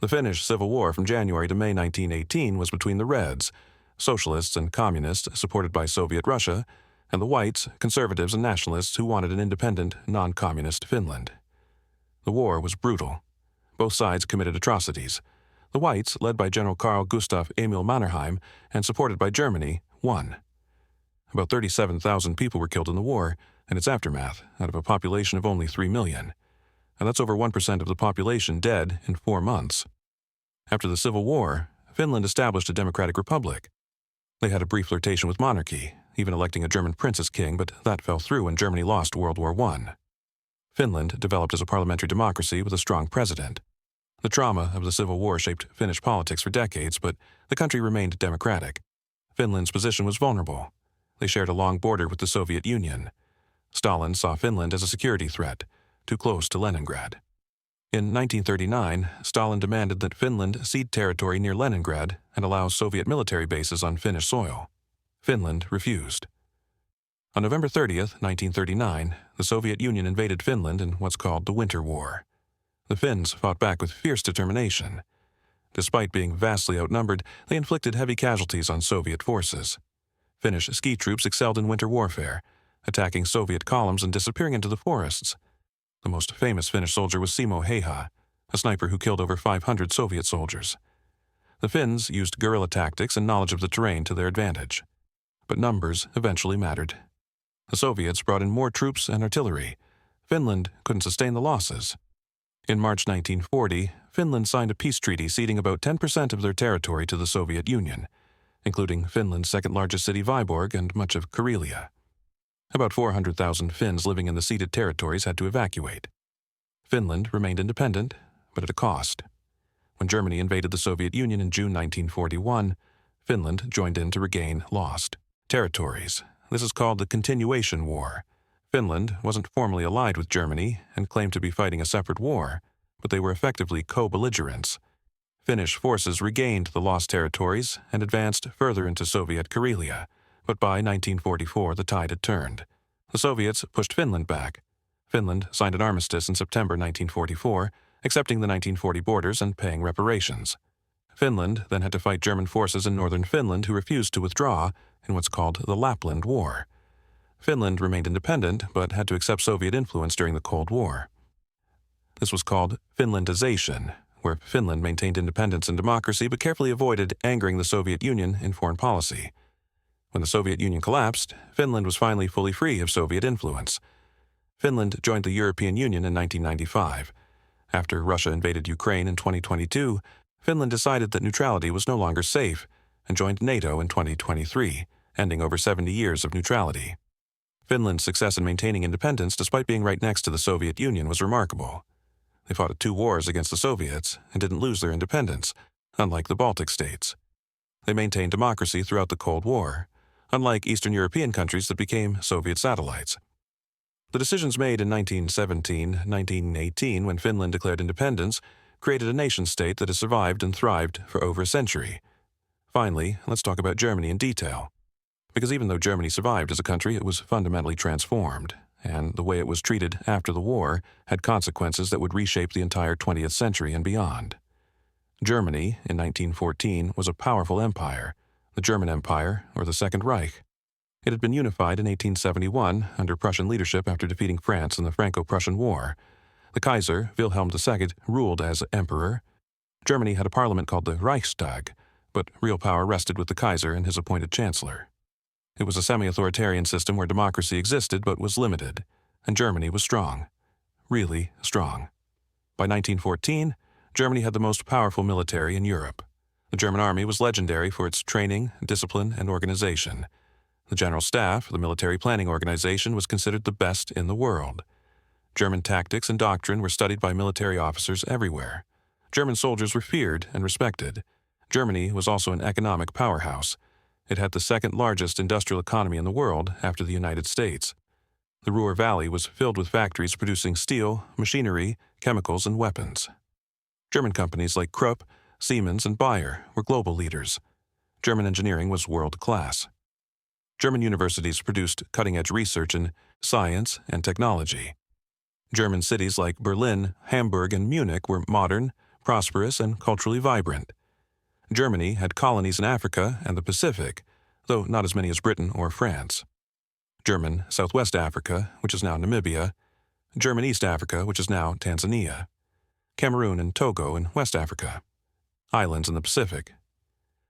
The Finnish Civil War from January to May 1918 was between the Reds, socialists and communists supported by Soviet Russia, and the Whites, conservatives and nationalists who wanted an independent, non-communist Finland. The war was brutal. Both sides committed atrocities. The Whites, led by General Carl Gustav Emil Mannerheim and supported by Germany, won. About 37,000 people were killed in the war and its aftermath out of a population of only 3 million. And that's over 1% of the population dead in 4 months. After the Civil War, Finland established a democratic republic. They had a brief flirtation with monarchy, even electing a German prince as king, but that fell through when Germany lost World War I. Finland developed as a parliamentary democracy with a strong president. The trauma of the Civil War shaped Finnish politics for decades, but the country remained democratic. Finland's position was vulnerable. They shared a long border with the Soviet Union. Stalin saw Finland as a security threat, too close to Leningrad. In 1939, Stalin demanded that Finland cede territory near Leningrad and allow Soviet military bases on Finnish soil. Finland refused. On November 30th, 1939, the Soviet Union invaded Finland in what's called the Winter War. The Finns fought back with fierce determination. Despite being vastly outnumbered, they inflicted heavy casualties on Soviet forces. Finnish ski troops excelled in winter warfare, attacking Soviet columns and disappearing into the forests. The most famous Finnish soldier was Simo Heiha, a sniper who killed over 500 Soviet soldiers. The Finns used guerrilla tactics and knowledge of the terrain to their advantage. But numbers eventually mattered. The Soviets brought in more troops and artillery. Finland couldn't sustain the losses. In March 1940, Finland signed a peace treaty ceding about 10% of their territory to the Soviet Union, including Finland's second-largest city Viborg and much of Karelia. About 400,000 Finns living in the ceded territories had to evacuate. Finland remained independent, but at a cost. When Germany invaded the Soviet Union in June 1941, Finland joined in to regain lost territories. This is called the Continuation War. Finland wasn't formally allied with Germany and claimed to be fighting a separate war, but they were effectively co-belligerents. Finnish forces regained the lost territories and advanced further into Soviet Karelia, but by 1944 the tide had turned. The Soviets pushed Finland back. Finland signed an armistice in September 1944, accepting the 1940 borders and paying reparations. Finland then had to fight German forces in northern Finland who refused to withdraw in what's called the Lapland War. Finland remained independent, but had to accept Soviet influence during the Cold War. This was called Finlandization, where Finland maintained independence and democracy but carefully avoided angering the Soviet Union in foreign policy. When the Soviet Union collapsed, Finland was finally fully free of Soviet influence. Finland joined the European Union in 1995. After Russia invaded Ukraine in 2022, Finland decided that neutrality was no longer safe and joined NATO in 2023, ending over 70 years of neutrality. Finland's success in maintaining independence despite being right next to the Soviet Union was remarkable. They fought 2 wars against the Soviets and didn't lose their independence, unlike the Baltic states. They maintained democracy throughout the Cold War, unlike Eastern European countries that became Soviet satellites. The decisions made in 1917-1918 when Finland declared independence created a nation-state that has survived and thrived for over a century. Finally, let's talk about Germany in detail. Because even though Germany survived as a country, it was fundamentally transformed, and the way it was treated after the war had consequences that would reshape the entire 20th century and beyond. Germany, in 1914, was a powerful empire, the German Empire, or the Second Reich. It had been unified in 1871 under Prussian leadership after defeating France in the Franco-Prussian War. The Kaiser, Wilhelm II, ruled as emperor. Germany had a parliament called the Reichstag, but real power rested with the Kaiser and his appointed chancellor. It was a semi-authoritarian system where democracy existed but was limited, and Germany was strong. Really strong. By 1914, Germany had the most powerful military in Europe. The German army was legendary for its training, discipline, and organization. The General Staff, the military planning organization, was considered the best in the world. German tactics and doctrine were studied by military officers everywhere. German soldiers were feared and respected. Germany was also an economic powerhouse. It had the second largest industrial economy in the world after the United States. The Ruhr Valley was filled with factories producing steel, machinery, chemicals, and weapons. German companies like Krupp, Siemens, and Bayer were global leaders. German engineering was world-class. German universities produced cutting-edge research in science and technology. German cities like Berlin, Hamburg, and Munich were modern, prosperous and culturally vibrant. Germany had colonies in Africa and the Pacific, though not as many as Britain or France. German Southwest Africa, which is now Namibia, German East Africa, which is now Tanzania, Cameroon and Togo in West Africa, islands in the Pacific.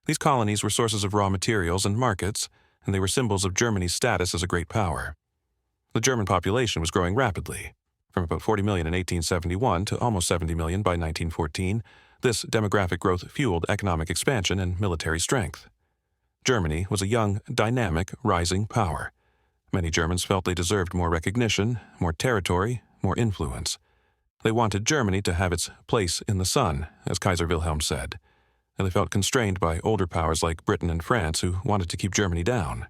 These colonies were sources of raw materials and markets, and they were symbols of Germany's status as a great power. The German population was growing rapidly. From about 40 million in 1871 to almost 70 million by 1914, this demographic growth fueled economic expansion and military strength. Germany was a young, dynamic, rising power. Many Germans felt they deserved more recognition, more territory, more influence. They wanted Germany to have its place in the sun, as Kaiser Wilhelm said, and they felt constrained by older powers like Britain and France who wanted to keep Germany down.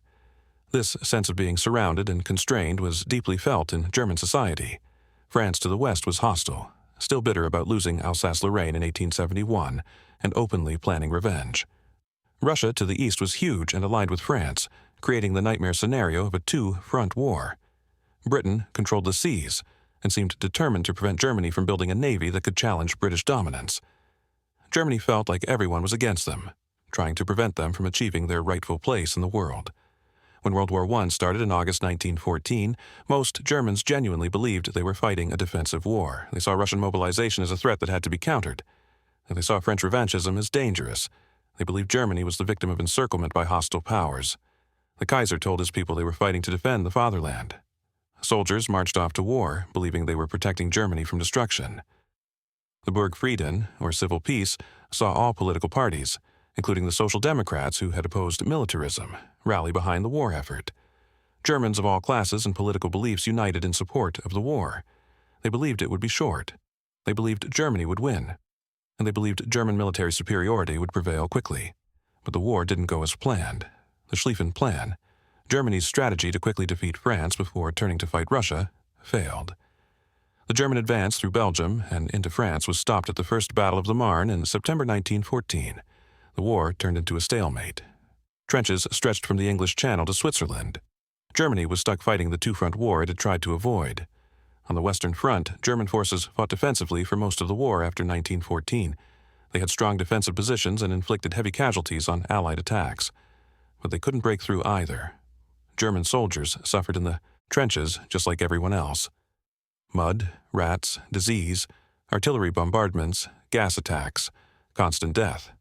This sense of being surrounded and constrained was deeply felt in German society. France to the west was hostile, still bitter about losing Alsace-Lorraine in 1871 and openly planning revenge. Russia to the east was huge and allied with France, creating the nightmare scenario of a two-front war. Britain controlled the seas and seemed determined to prevent Germany from building a navy that could challenge British dominance. Germany felt like everyone was against them, trying to prevent them from achieving their rightful place in the world. When World War I started in August 1914, most Germans genuinely believed they were fighting a defensive war. They saw Russian mobilization as a threat that had to be countered, and they saw French revanchism as dangerous. They believed Germany was the victim of encirclement by hostile powers. The Kaiser told his people they were fighting to defend the fatherland. Soldiers marched off to war, believing they were protecting Germany from destruction. The Burgfrieden, or civil peace, saw all political parties, including the Social Democrats who had opposed militarism, rally behind the war effort. Germans of all classes and political beliefs united in support of the war. They believed it would be short. They believed Germany would win. And they believed German military superiority would prevail quickly. But the war didn't go as planned. The Schlieffen Plan, Germany's strategy to quickly defeat France before turning to fight Russia, failed. The German advance through Belgium and into France was stopped at the First Battle of the Marne in September 1914. The war turned into a stalemate. Trenches stretched from the English Channel to Switzerland. Germany was stuck fighting the two-front war it had tried to avoid. On the Western Front, German forces fought defensively for most of the war after 1914. They had strong defensive positions and inflicted heavy casualties on Allied attacks. But they couldn't break through either. German soldiers suffered in the trenches just like everyone else. Mud, rats, disease, artillery bombardments, gas attacks, constant death.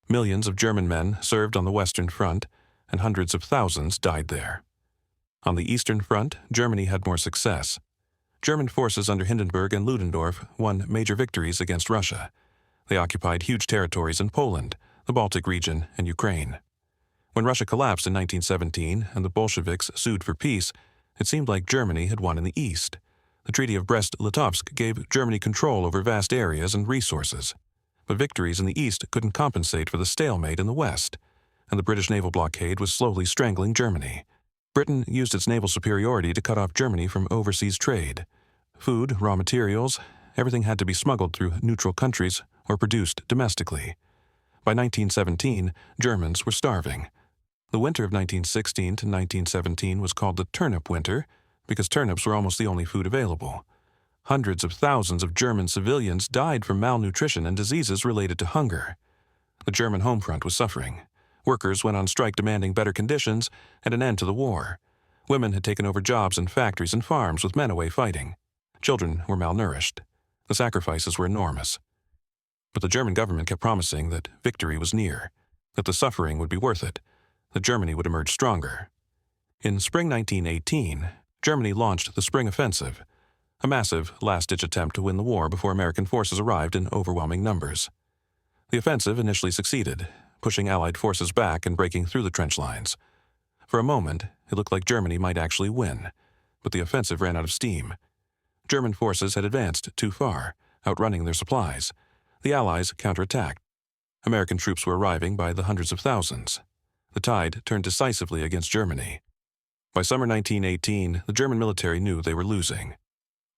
Millions of German men served on the Western Front, and hundreds of thousands died there. On the Eastern Front, Germany had more success. German forces under Hindenburg and Ludendorff won major victories against Russia. They occupied huge territories in Poland, the Baltic region, and Ukraine. When Russia collapsed in 1917 and the Bolsheviks sued for peace, it seemed like Germany had won in the East. The Treaty of Brest-Litovsk gave Germany control over vast areas and resources. But victories in the East couldn't compensate for the stalemate in the West, and the British naval blockade was slowly strangling Germany. Britain used its naval superiority to cut off Germany from overseas trade. Food, raw materials, everything had to be smuggled through neutral countries or produced domestically. By 1917, Germans were starving. The winter of 1916 to 1917 was called the turnip winter because turnips were almost the only food available. Hundreds of thousands of German civilians died from malnutrition and diseases related to hunger. The German home front was suffering. Workers went on strike demanding better conditions and an end to the war. Women had taken over jobs in factories and farms with men away fighting. Children were malnourished. The sacrifices were enormous. But the German government kept promising that victory was near, that the suffering would be worth it, that Germany would emerge stronger. In spring 1918, Germany launched the Spring Offensive, a massive, last-ditch attempt to win the war before American forces arrived in overwhelming numbers. The offensive initially succeeded, pushing Allied forces back and breaking through the trench lines. For a moment, it looked like Germany might actually win, but the offensive ran out of steam. German forces had advanced too far, outrunning their supplies. The Allies counterattacked. American troops were arriving by the hundreds of thousands. The tide turned decisively against Germany. By summer 1918, the German military knew they were losing.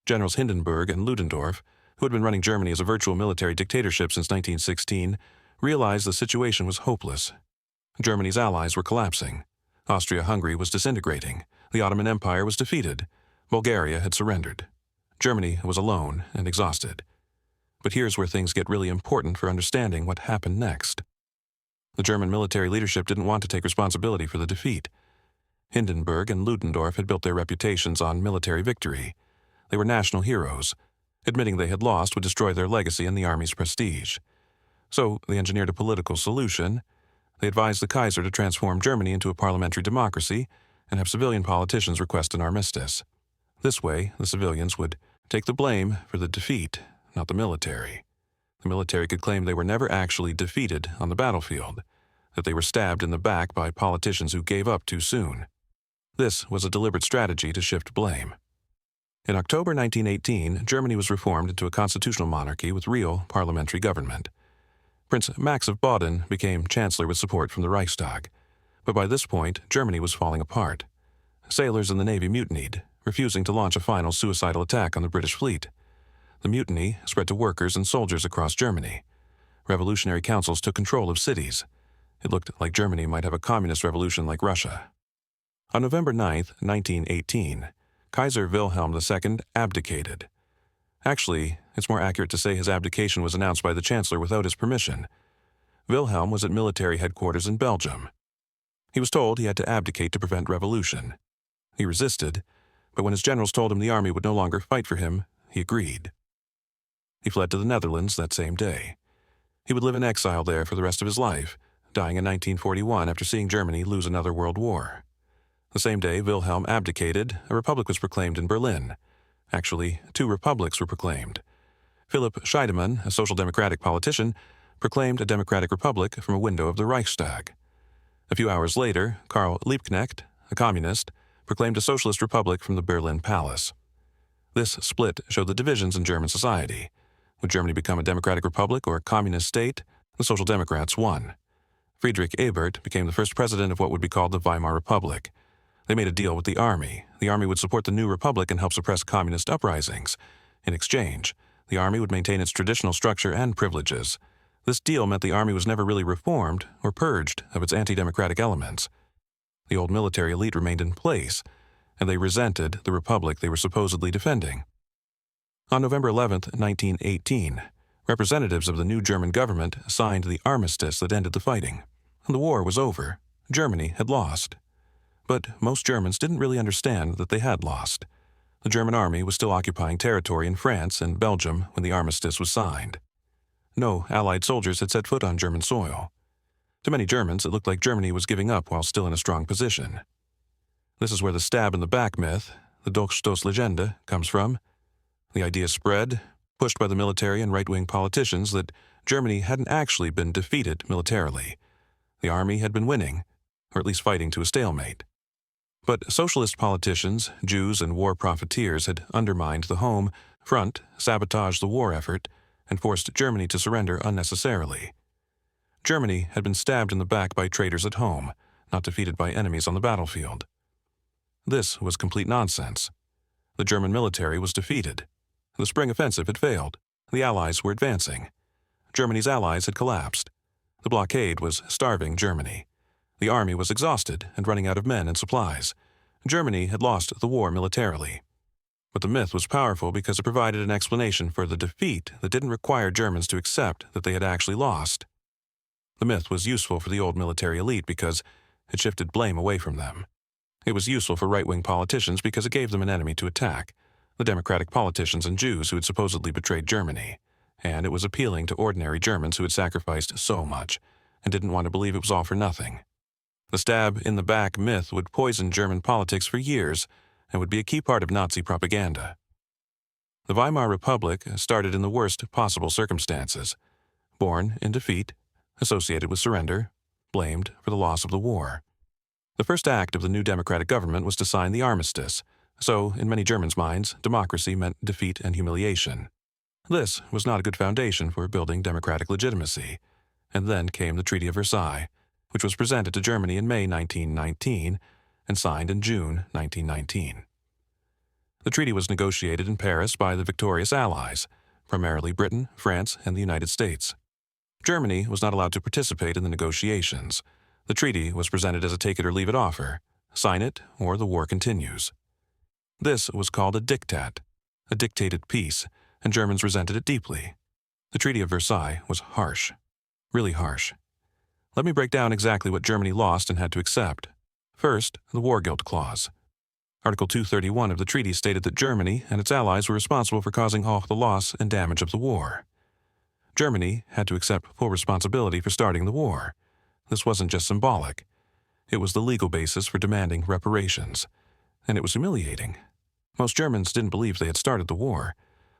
Generals Hindenburg and Ludendorff, who had been running Germany as a virtual military dictatorship since 1916, realized the situation was hopeless. Germany's allies were collapsing. Austria-Hungary was disintegrating. The Ottoman Empire was defeated. Bulgaria had surrendered. Germany was alone and exhausted. But here's where things get really important for understanding what happened next. The German military leadership didn't want to take responsibility for the defeat. Hindenburg and Ludendorff had built their reputations on military victory. They were national heroes. Admitting they had lost would destroy their legacy and the army's prestige. So they engineered a political solution. They advised the Kaiser to transform Germany into a parliamentary democracy and have civilian politicians request an armistice. This way, the civilians would take the blame for the defeat, not the military. The military could claim they were never actually defeated on the battlefield, that they were stabbed in the back by politicians who gave up too soon. This was a deliberate strategy to shift blame. In October 1918, Germany was reformed into a constitutional monarchy with real parliamentary government. Prince Max of Baden became chancellor with support from the Reichstag. But by this point, Germany was falling apart. Sailors in the Navy mutinied, refusing to launch a final suicidal attack on the British fleet. The mutiny spread to workers and soldiers across Germany. Revolutionary councils took control of cities. It looked like Germany might have a communist revolution like Russia. On November 9, 1918, Kaiser Wilhelm II abdicated. Actually, it's more accurate to say his abdication was announced by the Chancellor without his permission. Wilhelm was at military headquarters in Belgium. He was told he had to abdicate to prevent revolution. He resisted, but when his generals told him the army would no longer fight for him, he agreed. He fled to the Netherlands that same day. He would live in exile there for the rest of his life, dying in 1941 after seeing Germany lose another world war. The same day Wilhelm abdicated, a republic was proclaimed in Berlin. Actually, two republics were proclaimed. Philipp Scheidemann, a social democratic politician, proclaimed a democratic republic from a window of the Reichstag. A few hours later, Karl Liebknecht, a communist, proclaimed a socialist republic from the Berlin Palace. This split showed the divisions in German society. Would Germany become a democratic republic or a communist state? The Social Democrats won. Friedrich Ebert became the first president of what would be called the Weimar Republic. They made a deal with the army. The army would support the new republic and help suppress communist uprisings. In exchange, the army would maintain its traditional structure and privileges. This deal meant the army was never really reformed or purged of its anti-democratic elements. The old military elite remained in place, and they resented the republic they were supposedly defending. On November 11, 1918, representatives of the new German government signed the armistice that ended the fighting. The war was over. Germany had lost. But most Germans didn't really understand that they had lost. The German army was still occupying territory in France and Belgium when the armistice was signed. No Allied soldiers had set foot on German soil. To many Germans, it looked like Germany was giving up while still in a strong position. This is where the stab in the back myth, the Dolchstoßlegende, comes from. The idea spread, pushed by the military and right-wing politicians, that Germany hadn't actually been defeated militarily. The army had been winning, or at least fighting to a stalemate. But socialist politicians, Jews, and war profiteers had undermined the home front, sabotaged the war effort, and forced Germany to surrender unnecessarily. Germany had been stabbed in the back by traitors at home, not defeated by enemies on the battlefield. This was complete nonsense. The German military was defeated. The spring offensive had failed. The Allies were advancing. Germany's allies had collapsed. The blockade was starving Germany. The army was exhausted and running out of men and supplies. Germany had lost the war militarily. But the myth was powerful because it provided an explanation for the defeat that didn't require Germans to accept that they had actually lost. The myth was useful for the old military elite because it shifted blame away from them. It was useful for right-wing politicians because it gave them an enemy to attack, the democratic politicians and Jews who had supposedly betrayed Germany. And it was appealing to ordinary Germans who had sacrificed so much and didn't want to believe it was all for nothing. The stab-in-the-back myth would poison German politics for years and would be a key part of Nazi propaganda. The Weimar Republic started in the worst possible circumstances. Born in defeat, associated with surrender, blamed for the loss of the war. The first act of the new democratic government was to sign the armistice, so in many Germans' minds, democracy meant defeat and humiliation. This was not a good foundation for building democratic legitimacy. And then came the Treaty of Versailles, which was presented to Germany in May 1919 and signed in June 1919. The treaty was negotiated in Paris by the victorious Allies, primarily Britain, France, and the United States. Germany was not allowed to participate in the negotiations. The treaty was presented as a take-it-or-leave-it offer. Sign it, or the war continues. This was called a diktat, a dictated peace, and Germans resented it deeply. The Treaty of Versailles was harsh. Really harsh. Let me break down exactly what Germany lost and had to accept. First, the War Guilt Clause. Article 231 of the treaty stated that Germany and its allies were responsible for causing all the loss and damage of the war. Germany had to accept full responsibility for starting the war. This wasn't just symbolic. It was the legal basis for demanding reparations. And it was humiliating. Most Germans didn't believe they had started the war.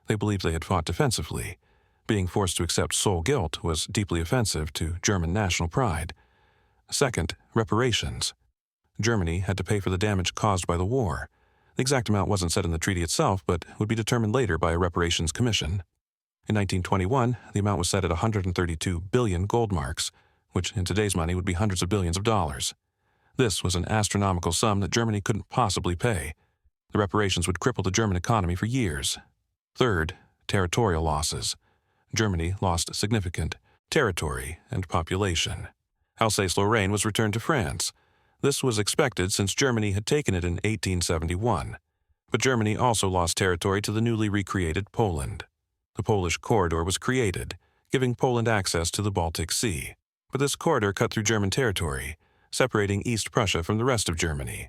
They believed they had fought defensively. Being forced to accept sole guilt was deeply offensive to German national pride. Second, reparations. Germany had to pay for the damage caused by the war. The exact amount wasn't set in the treaty itself, but would be determined later by a reparations commission. In 1921, the amount was set at 132 billion gold marks, which in today's money would be hundreds of billions of dollars. This was an astronomical sum that Germany couldn't possibly pay. The reparations would cripple the German economy for years. Third, territorial losses. Germany lost significant territory and population. Alsace-Lorraine was returned to France. This was expected since Germany had taken it in 1871. But Germany also lost territory to the newly recreated Poland. The Polish corridor was created, giving Poland access to the Baltic Sea. But this corridor cut through German territory, separating East Prussia from the rest of Germany.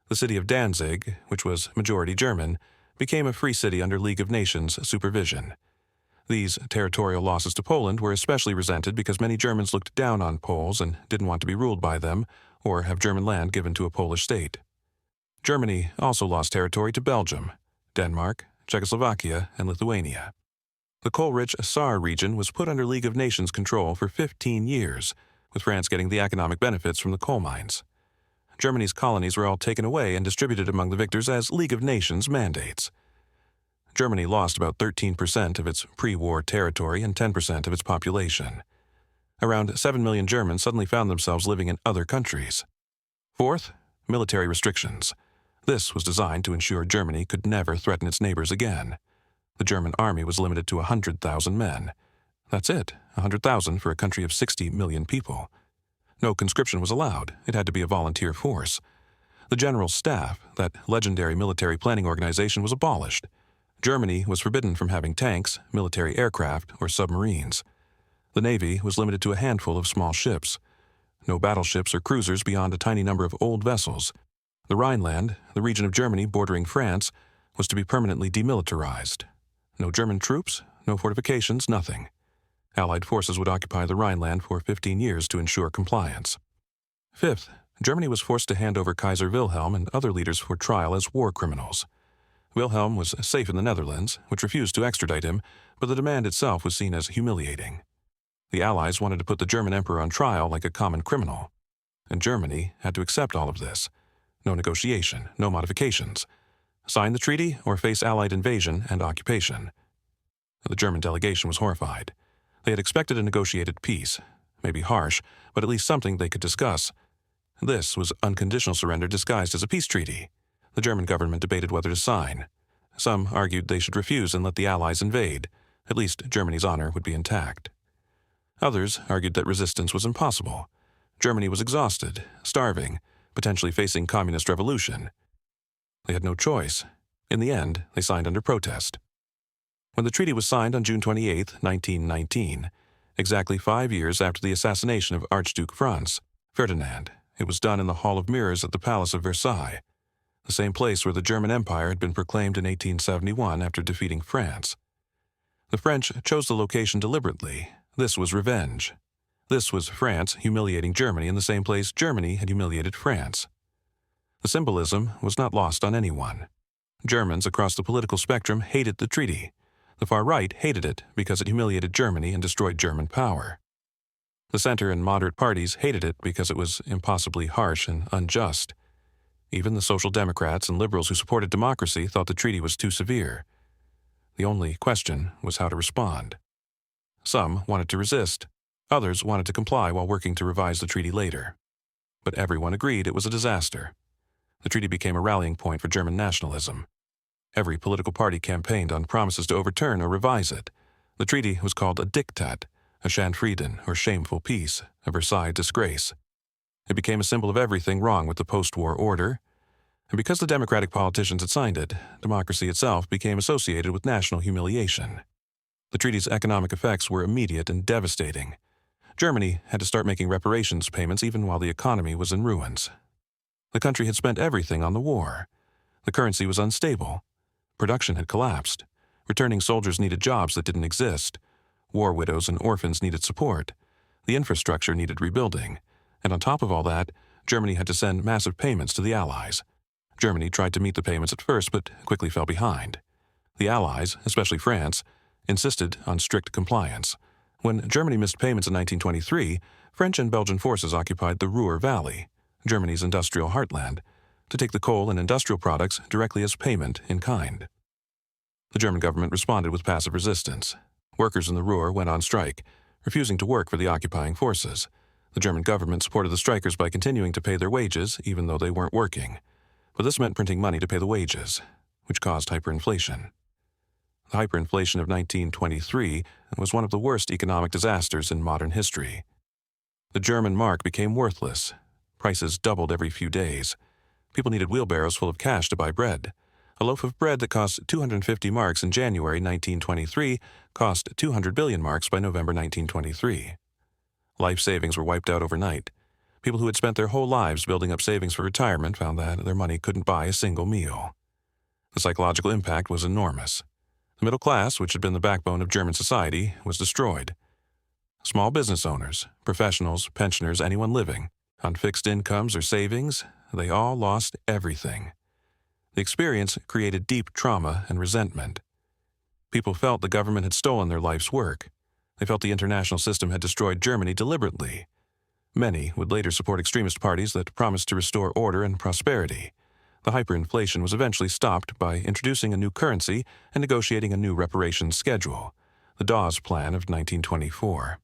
The city of Danzig, which was majority German, became a free city under League of Nations supervision. These territorial losses to Poland were especially resented because many Germans looked down on Poles and didn't want to be ruled by them or have German land given to a Polish state. Germany also lost territory to Belgium, Denmark, Czechoslovakia, and Lithuania. The coal-rich Saar region was put under League of Nations control for 15 years, with France getting the economic benefits from the coal mines. Germany's colonies were all taken away and distributed among the victors as League of Nations mandates. Germany lost about 13% of its pre-war territory and 10% of its population. Around 7 million Germans suddenly found themselves living in other countries. Fourth, military restrictions. This was designed to ensure Germany could never threaten its neighbors again. The German army was limited to 100,000 men. That's it, 100,000 for a country of 60 million people. No conscription was allowed. It had to be a volunteer force. The General Staff, that legendary military planning organization, was abolished. Germany was forbidden from having tanks, military aircraft, or submarines. The Navy was limited to a handful of small ships. No battleships or cruisers beyond a tiny number of old vessels. The Rhineland, the region of Germany bordering France, was to be permanently demilitarized. No German troops, no fortifications, nothing. Allied forces would occupy the Rhineland for 15 years to ensure compliance. Fifth, Germany was forced to hand over Kaiser Wilhelm and other leaders for trial as war criminals. Wilhelm was safe in the Netherlands, which refused to extradite him, but the demand itself was seen as humiliating. The Allies wanted to put the German emperor on trial like a common criminal, and Germany had to accept all of this. No negotiation, no modifications. Sign the treaty or face Allied invasion and occupation. The German delegation was horrified. They had expected a negotiated peace, maybe harsh, but at least something they could discuss. This was unconditional surrender disguised as a peace treaty. The German government debated whether to sign. Some argued they should refuse and let the Allies invade. At least Germany's honor would be intact. Others argued that resistance was impossible. Germany was exhausted, starving, potentially facing communist revolution. They had no choice. In the end, they signed under protest. When the treaty was signed on June 28, 1919, exactly 5 years after the assassination of Archduke Franz Ferdinand, it was done in the Hall of Mirrors at the Palace of Versailles, the same place where the German Empire had been proclaimed in 1871 after defeating France. The French chose the location deliberately. This was revenge. This was France humiliating Germany in the same place Germany had humiliated France. The symbolism was not lost on anyone. Germans across the political spectrum hated the treaty. The far right hated it because it humiliated Germany and destroyed German power. The center and moderate parties hated it because it was impossibly harsh and unjust. Even the Social Democrats and liberals who supported democracy thought the treaty was too severe. The only question was how to respond. Some wanted to resist. Others wanted to comply while working to revise the treaty later. But everyone agreed it was a disaster. The treaty became a rallying point for German nationalism. Every political party campaigned on promises to overturn or revise it. The treaty was called a diktat, a Schandfrieden or shameful peace, a Versailles disgrace. It became a symbol of everything wrong with the post-war order. And because the democratic politicians had signed it, democracy itself became associated with national humiliation. The treaty's economic effects were immediate and devastating. Germany had to start making reparations payments even while the economy was in ruins. The country had spent everything on the war. The currency was unstable. Production had collapsed. Returning soldiers needed jobs that didn't exist. War widows and orphans needed support. The infrastructure needed rebuilding. And on top of all that, Germany had to send massive payments to the Allies. Germany tried to meet the payments at first, but quickly fell behind. The Allies, especially France, insisted on strict compliance. When Germany missed payments in 1923, French and Belgian forces occupied the Ruhr Valley, Germany's industrial heartland, to take the coal and industrial products directly as payment in kind. The German government responded with passive resistance. Workers in the Ruhr went on strike, refusing to work for the occupying forces. The German government supported the strikers by continuing to pay their wages, even though they weren't working. But this meant printing money to pay the wages, which caused hyperinflation. The hyperinflation of 1923 was one of the worst economic disasters in modern history. The German mark became worthless. Prices doubled every few days. People needed wheelbarrows full of cash to buy bread. A loaf of bread that cost 250 marks in January 1923 cost 200 billion marks by November 1923. Life savings were wiped out overnight. People who had spent their whole lives building up savings for retirement found that their money couldn't buy a single meal. The psychological impact was enormous. The middle class, which had been the backbone of German society, was destroyed. Small business owners, professionals, pensioners, anyone living on fixed incomes or savings, they all lost everything. The experience created deep trauma and resentment. People felt the government had stolen their life's work. They felt the international system had destroyed Germany deliberately. Many would later support extremist parties that promised to restore order and prosperity. The hyperinflation was eventually stopped by introducing a new currency and negotiating a new reparations schedule, the Dawes Plan of 1924.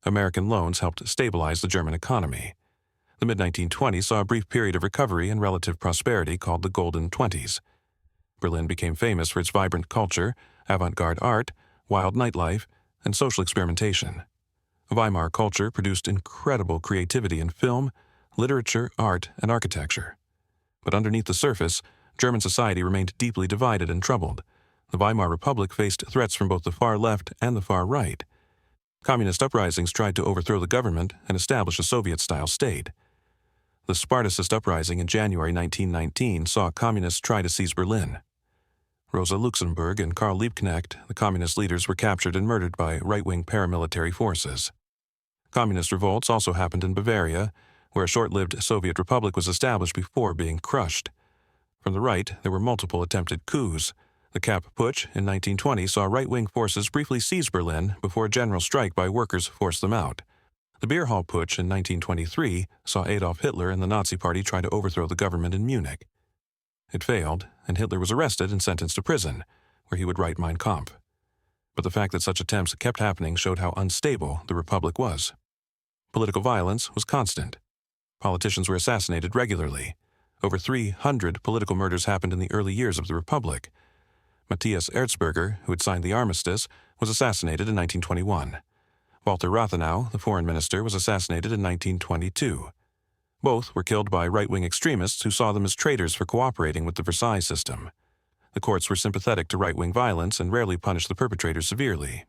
American loans helped stabilize the German economy. The mid-1920s saw a brief period of recovery and relative prosperity called the Golden Twenties. Berlin became famous for its vibrant culture, avant-garde art, wild nightlife, and social experimentation. Weimar culture produced incredible creativity in film, literature, art, and architecture. But underneath the surface, German society remained deeply divided and troubled. The Weimar Republic faced threats from both the far left and the far right. Communist uprisings tried to overthrow the government and establish a Soviet-style state. The Spartacist uprising in January 1919 saw communists try to seize Berlin. Rosa Luxemburg and Karl Liebknecht, the communist leaders, were captured and murdered by right-wing paramilitary forces. Communist revolts also happened in Bavaria, where a short-lived Soviet republic was established before being crushed. From the right, there were multiple attempted coups. The Kapp Putsch in 1920 saw right-wing forces briefly seize Berlin before a general strike by workers forced them out. The Beer Hall Putsch in 1923 saw Adolf Hitler and the Nazi Party try to overthrow the government in Munich. It failed, and Hitler was arrested and sentenced to prison, where he would write Mein Kampf. But the fact that such attempts kept happening showed how unstable the republic was. Political violence was constant. Politicians were assassinated regularly. Over 300 political murders happened in the early years of the Republic. Matthias Erzberger, who had signed the armistice, was assassinated in 1921. Walter Rathenau, the foreign minister, was assassinated in 1922. Both were killed by right-wing extremists who saw them as traitors for cooperating with the Versailles system. The courts were sympathetic to right-wing violence and rarely punished the perpetrators severely.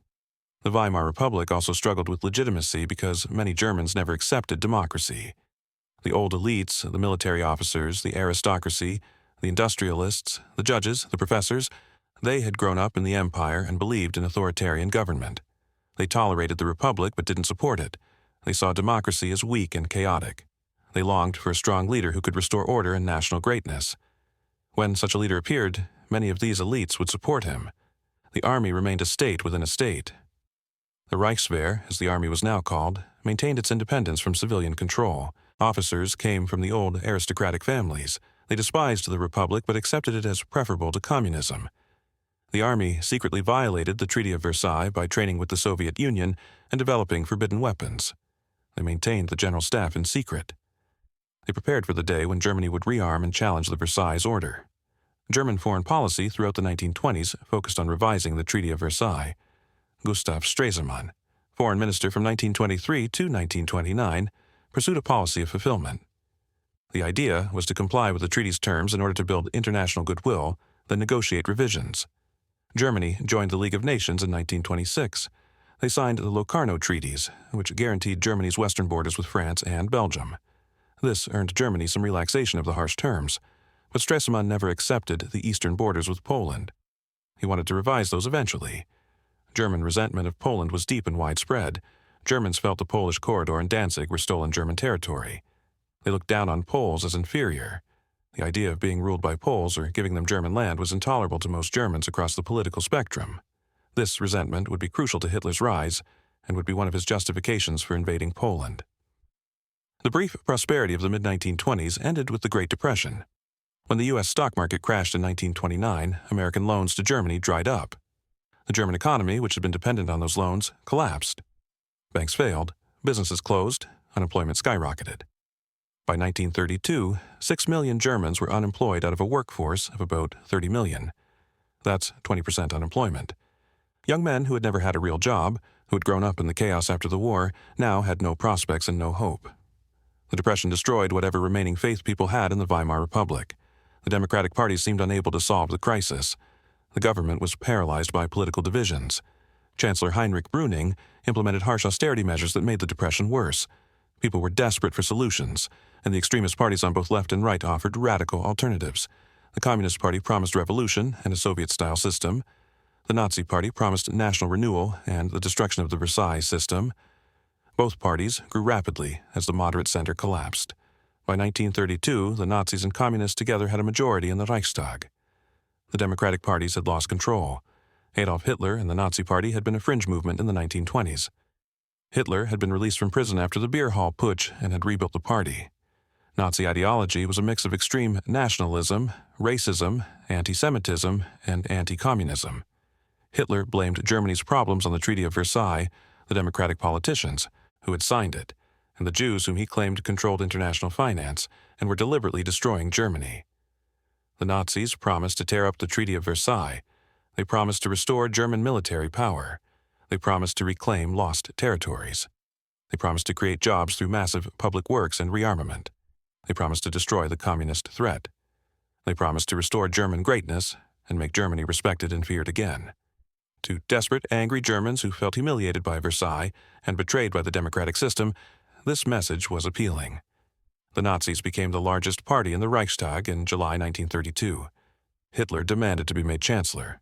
The Weimar Republic also struggled with legitimacy because many Germans never accepted democracy. The old elites, the military officers, the aristocracy, the industrialists, the judges, the professors, they had grown up in the empire and believed in authoritarian government. They tolerated the republic but didn't support it. They saw democracy as weak and chaotic. They longed for a strong leader who could restore order and national greatness. When such a leader appeared, many of these elites would support him. The army remained a state within a state. The Reichswehr, as the army was now called, maintained its independence from civilian control. Officers came from the old aristocratic families. They despised the republic but accepted it as preferable to communism. The army secretly violated the Treaty of Versailles by training with the Soviet Union and developing forbidden weapons. They maintained the general staff in secret. They prepared for the day when Germany would rearm and challenge the Versailles Order. German foreign policy throughout the 1920s focused on revising the Treaty of Versailles. Gustav Stresemann, foreign minister from 1923 to 1929, pursued a policy of fulfillment. The idea was to comply with the treaty's terms in order to build international goodwill, then negotiate revisions. Germany joined the League of Nations in 1926. They signed the Locarno Treaties, which guaranteed Germany's western borders with France and Belgium. This earned Germany some relaxation of the harsh terms, but Stresemann never accepted the eastern borders with Poland. He wanted to revise those eventually. German resentment of Poland was deep and widespread. Germans felt the Polish corridor and Danzig were stolen German territory. They looked down on Poles as inferior. The idea of being ruled by Poles or giving them German land was intolerable to most Germans across the political spectrum. This resentment would be crucial to Hitler's rise and would be one of his justifications for invading Poland. The brief prosperity of the mid-1920s ended with the Great Depression. When the U.S. stock market crashed in 1929, American loans to Germany dried up. The German economy, which had been dependent on those loans, collapsed. Banks failed, businesses closed, unemployment skyrocketed. By 1932, 6 million Germans were unemployed out of a workforce of about 30 million. That's 20% unemployment. Young men who had never had a real job, who had grown up in the chaos after the war, now had no prospects and no hope. The Depression destroyed whatever remaining faith people had in the Weimar Republic. The Democratic Party seemed unable to solve the crisis. The government was paralyzed by political divisions. Chancellor Heinrich Brüning implemented harsh austerity measures that made the Depression worse. People were desperate for solutions, and the extremist parties on both left and right offered radical alternatives. The Communist Party promised revolution and a Soviet-style system. The Nazi Party promised national renewal and the destruction of the Versailles system. Both parties grew rapidly as the moderate center collapsed. By 1932, the Nazis and Communists together had a majority in the Reichstag. The Democratic parties had lost control. Adolf Hitler and the Nazi Party had been a fringe movement in the 1920s. Hitler had been released from prison after the beer hall putsch and had rebuilt the party. Nazi ideology was a mix of extreme nationalism, racism, anti-Semitism, and anti-communism. Hitler blamed Germany's problems on the Treaty of Versailles, the Democratic politicians who had signed it, and the Jews whom he claimed controlled international finance and were deliberately destroying Germany. The Nazis promised to tear up the Treaty of Versailles. They promised to restore German military power. They promised to reclaim lost territories. They promised to create jobs through massive public works and rearmament. They promised to destroy the communist threat. They promised to restore German greatness and make Germany respected and feared again. To desperate, angry Germans who felt humiliated by Versailles and betrayed by the democratic system, this message was appealing. The Nazis became the largest party in the Reichstag in July 1932. Hitler demanded to be made chancellor.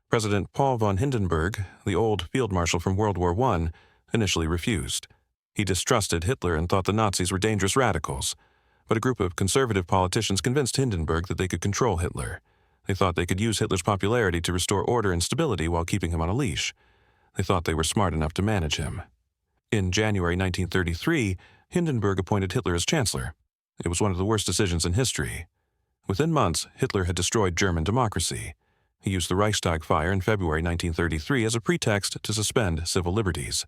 President Paul von Hindenburg, the old field marshal from World War I, initially refused. He distrusted Hitler and thought the Nazis were dangerous radicals. But a group of conservative politicians convinced Hindenburg that they could control Hitler. They thought they could use Hitler's popularity to restore order and stability while keeping him on a leash. They thought they were smart enough to manage him. In January 1933, Hindenburg appointed Hitler as chancellor. It was one of the worst decisions in history. Within months, Hitler had destroyed German democracy. He used the Reichstag fire in February 1933 as a pretext to suspend civil liberties.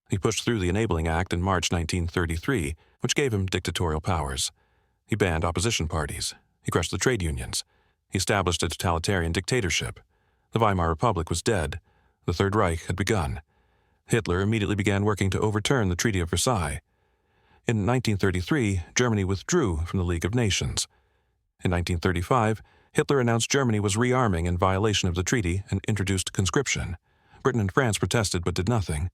He pushed through the Enabling Act in March 1933, which gave him dictatorial powers. He banned opposition parties. He crushed the trade unions. He established a totalitarian dictatorship. The Weimar Republic was dead. The Third Reich had begun. Hitler immediately began working to overturn the Treaty of Versailles. In 1933, Germany withdrew from the League of Nations. In 1935, Hitler announced Germany was rearming in violation of the treaty and introduced conscription. Britain and France protested but did nothing.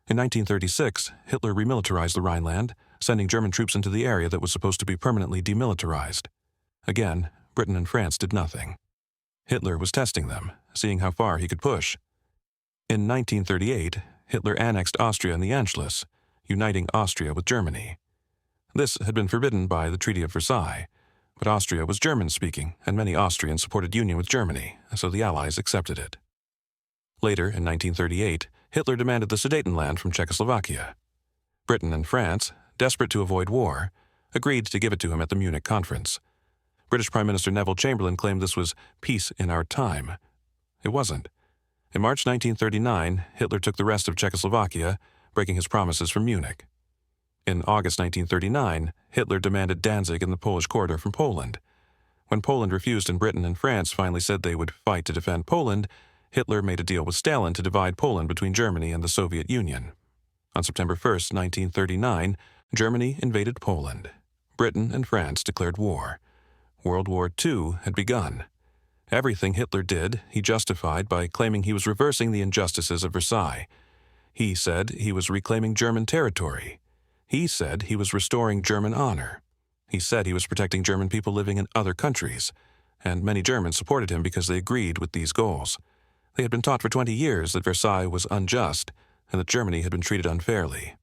In 1936, Hitler remilitarized the Rhineland, sending German troops into the area that was supposed to be permanently demilitarized. Again, Britain and France did nothing. Hitler was testing them, seeing how far he could push. In 1938, Hitler annexed Austria and the Anschluss, uniting Austria with Germany. This had been forbidden by the Treaty of Versailles, but Austria was German-speaking, and many Austrians supported union with Germany, so the Allies accepted it. Later, in 1938, Hitler demanded the Sudetenland from Czechoslovakia. Britain and France, desperate to avoid war, agreed to give it to him at the Munich Conference. British Prime Minister Neville Chamberlain claimed this was peace in our time. It wasn't. In March 1939, Hitler took the rest of Czechoslovakia, breaking his promises from Munich. In August 1939, Hitler demanded Danzig in the Polish corridor from Poland. When Poland refused and Britain and France finally said they would fight to defend Poland, Hitler made a deal with Stalin to divide Poland between Germany and the Soviet Union. On September 1, 1939, Germany invaded Poland. Britain and France declared war. World War II had begun. Everything Hitler did, he justified by claiming he was reversing the injustices of Versailles. He said he was reclaiming German territory. He said he was restoring German honor. He said he was protecting German people living in other countries, and many Germans supported him because they agreed with these goals. They had been taught for 20 years that Versailles was unjust and that Germany had been treated unfairly.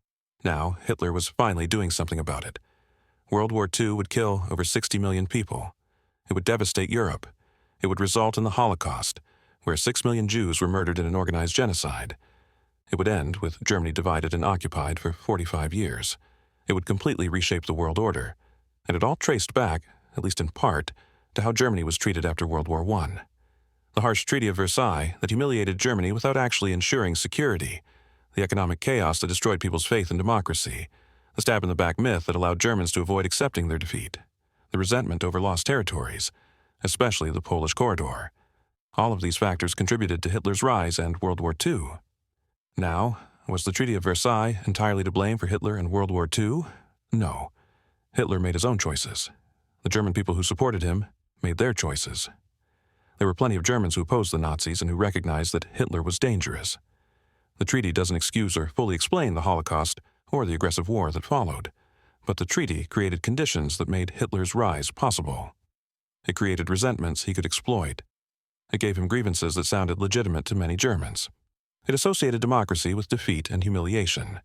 Now, Hitler was finally doing something about it. World War II would kill over 60 million people. It would devastate Europe. It would result in the Holocaust, where 6 million Jews were murdered in an organized genocide. It would end with Germany divided and occupied for 45 years. It would completely reshape the world order, and it all traced back, at least in part, to how Germany was treated after World War I. The harsh Treaty of Versailles that humiliated Germany without actually ensuring security, the economic chaos that destroyed people's faith in democracy, the stab-in-the-back myth that allowed Germans to avoid accepting their defeat, the resentment over lost territories, especially the Polish corridor. All of these factors contributed to Hitler's rise and World War II. Now, was the Treaty of Versailles entirely to blame for Hitler and World War II? No. Hitler made his own choices. The German people who supported him made their choices. There were plenty of Germans who opposed the Nazis and who recognized that Hitler was dangerous. The treaty doesn't excuse or fully explain the Holocaust or the aggressive war that followed, but the treaty created conditions that made Hitler's rise possible. It created resentments he could exploit. It gave him grievances that sounded legitimate to many Germans. It associated democracy with defeat and humiliation.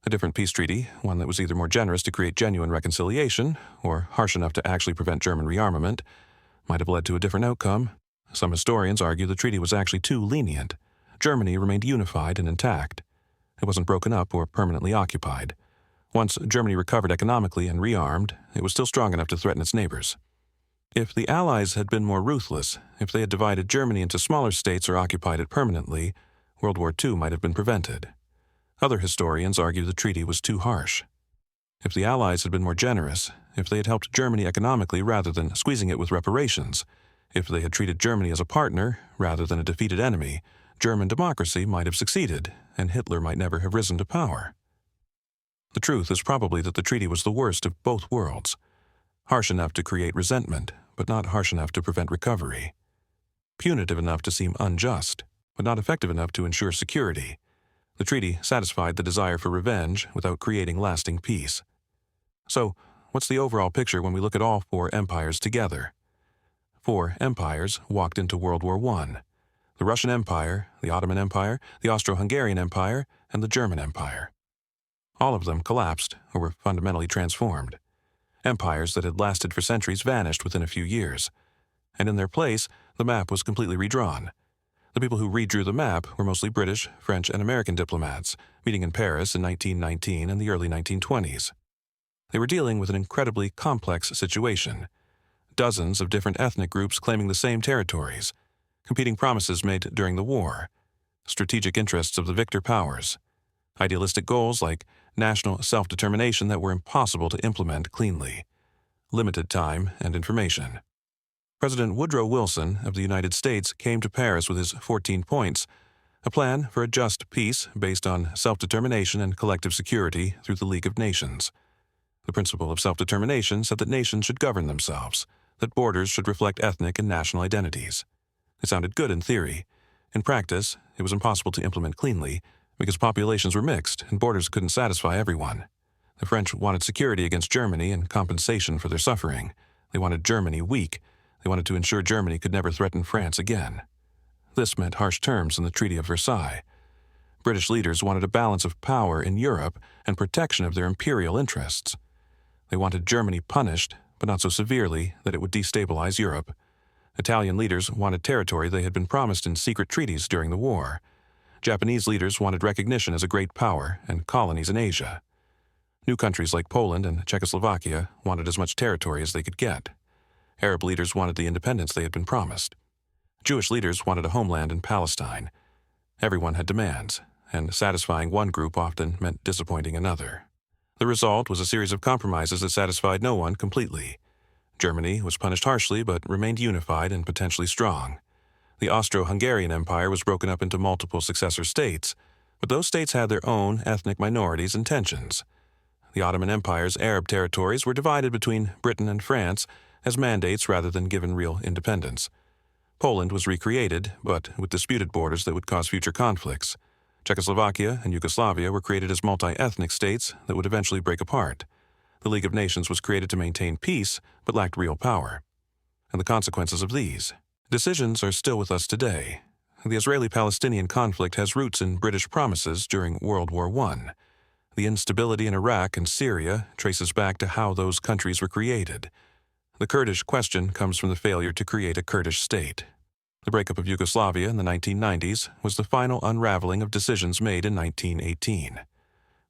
A different peace treaty, one that was either more generous to create genuine reconciliation or harsh enough to actually prevent German rearmament, might have led to a different outcome. Some historians argue the treaty was actually too lenient. Germany remained unified and intact. It wasn't broken up or permanently occupied. Once Germany recovered economically and rearmed, it was still strong enough to threaten its neighbors. If the Allies had been more ruthless, if they had divided Germany into smaller states or occupied it permanently, World War II might have been prevented. Other historians argue the treaty was too harsh. If the Allies had been more generous, if they had helped Germany economically rather than squeezing it with reparations, if they had treated Germany as a partner rather than a defeated enemy, German democracy might have succeeded, and Hitler might never have risen to power. The truth is probably that the treaty was the worst of both worlds. Harsh enough to create resentment, but not harsh enough to prevent recovery. Punitive enough to seem unjust, but not effective enough to ensure security. The treaty satisfied the desire for revenge without creating lasting peace. So, what's the overall picture when we look at all four empires together? Four empires walked into World War I. The Russian Empire, the Ottoman Empire, the Austro-Hungarian Empire, and the German Empire. All of them collapsed or were fundamentally transformed. Empires that had lasted for centuries vanished within a few years, and in their place, the map was completely redrawn. The people who redrew the map were mostly British, French, and American diplomats, meeting in Paris in 1919 and the early 1920s. They were dealing with an incredibly complex situation. Dozens of different ethnic groups claiming the same territories, competing promises made during the war, strategic interests of the victor powers, idealistic goals like national self-determination that were impossible to implement cleanly, limited time and information. President Woodrow Wilson of the United States came to Paris with his 14 points, a plan for a just peace based on self-determination and collective security through the League of Nations. The principle of self-determination said that nations should govern themselves, that borders should reflect ethnic and national identities. It sounded good in theory. In practice, it was impossible to implement cleanly because populations were mixed and borders couldn't satisfy everyone. The French wanted security against Germany and compensation for their suffering. They wanted Germany weak. They wanted to ensure Germany could never threaten France again. This meant harsh terms in the Treaty of Versailles. British leaders wanted a balance of power in Europe and protection of their imperial interests. They wanted Germany punished, but not so severely that it would destabilize Europe. Italian leaders wanted territory they had been promised in secret treaties during the war. Japanese leaders wanted recognition as a great power and colonies in Asia. New countries like Poland and Czechoslovakia wanted as much territory as they could get. Arab leaders wanted the independence they had been promised. Jewish leaders wanted a homeland in Palestine. Everyone had demands, and satisfying one group often meant disappointing another. The result was a series of compromises that satisfied no one completely. Germany was punished harshly but remained unified and potentially strong. The Austro-Hungarian Empire was broken up into multiple successor states, but those states had their own ethnic minorities and tensions. The Ottoman Empire's Arab territories were divided between Britain and France as mandates rather than given real independence. Poland was recreated, but with disputed borders that would cause future conflicts. Czechoslovakia and Yugoslavia were created as multi-ethnic states that would eventually break apart. The League of Nations was created to maintain peace, but lacked real power. And the consequences of these decisions are still with us today. The Israeli-Palestinian conflict has roots in British promises during World War I. The instability in Iraq and Syria traces back to how those countries were created. The Kurdish question comes from the failure to create a Kurdish state. The breakup of Yugoslavia in the 1990s was the final unraveling of decisions made in 1918.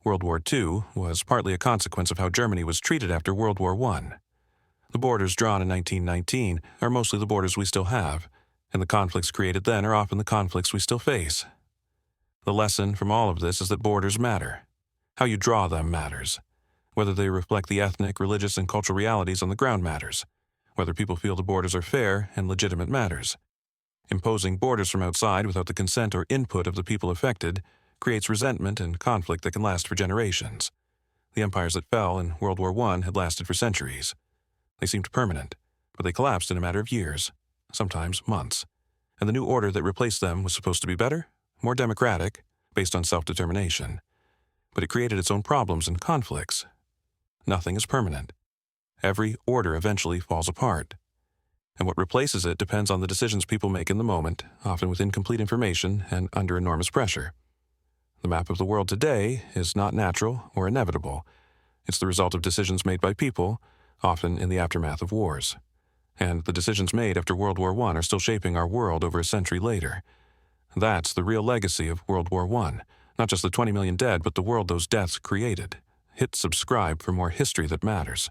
World War II was partly a consequence of how Germany was treated after World War I. The borders drawn in 1919 are mostly the borders we still have, and the conflicts created then are often the conflicts we still face. The lesson from all of this is that borders matter. How you draw them matters. Whether they reflect the ethnic, religious, and cultural realities on the ground matters. Whether people feel the borders are fair and legitimate matters. Imposing borders from outside without the consent or input of the people affected creates resentment and conflict that can last for generations. The empires that fell in World War I had lasted for centuries. They seemed permanent, but they collapsed in a matter of years, sometimes months. And the new order that replaced them was supposed to be better, more democratic, based on self-determination. But it created its own problems and conflicts. Nothing is permanent. Every order eventually falls apart. And what replaces it depends on the decisions people make in the moment, often with incomplete information and under enormous pressure. The map of the world today is not natural or inevitable. It's the result of decisions made by people, often in the aftermath of wars. And the decisions made after World War I are still shaping our world over a century later. That's the real legacy of World War I, not just the 20 million dead, but the world those deaths created. Hit subscribe for more history that matters.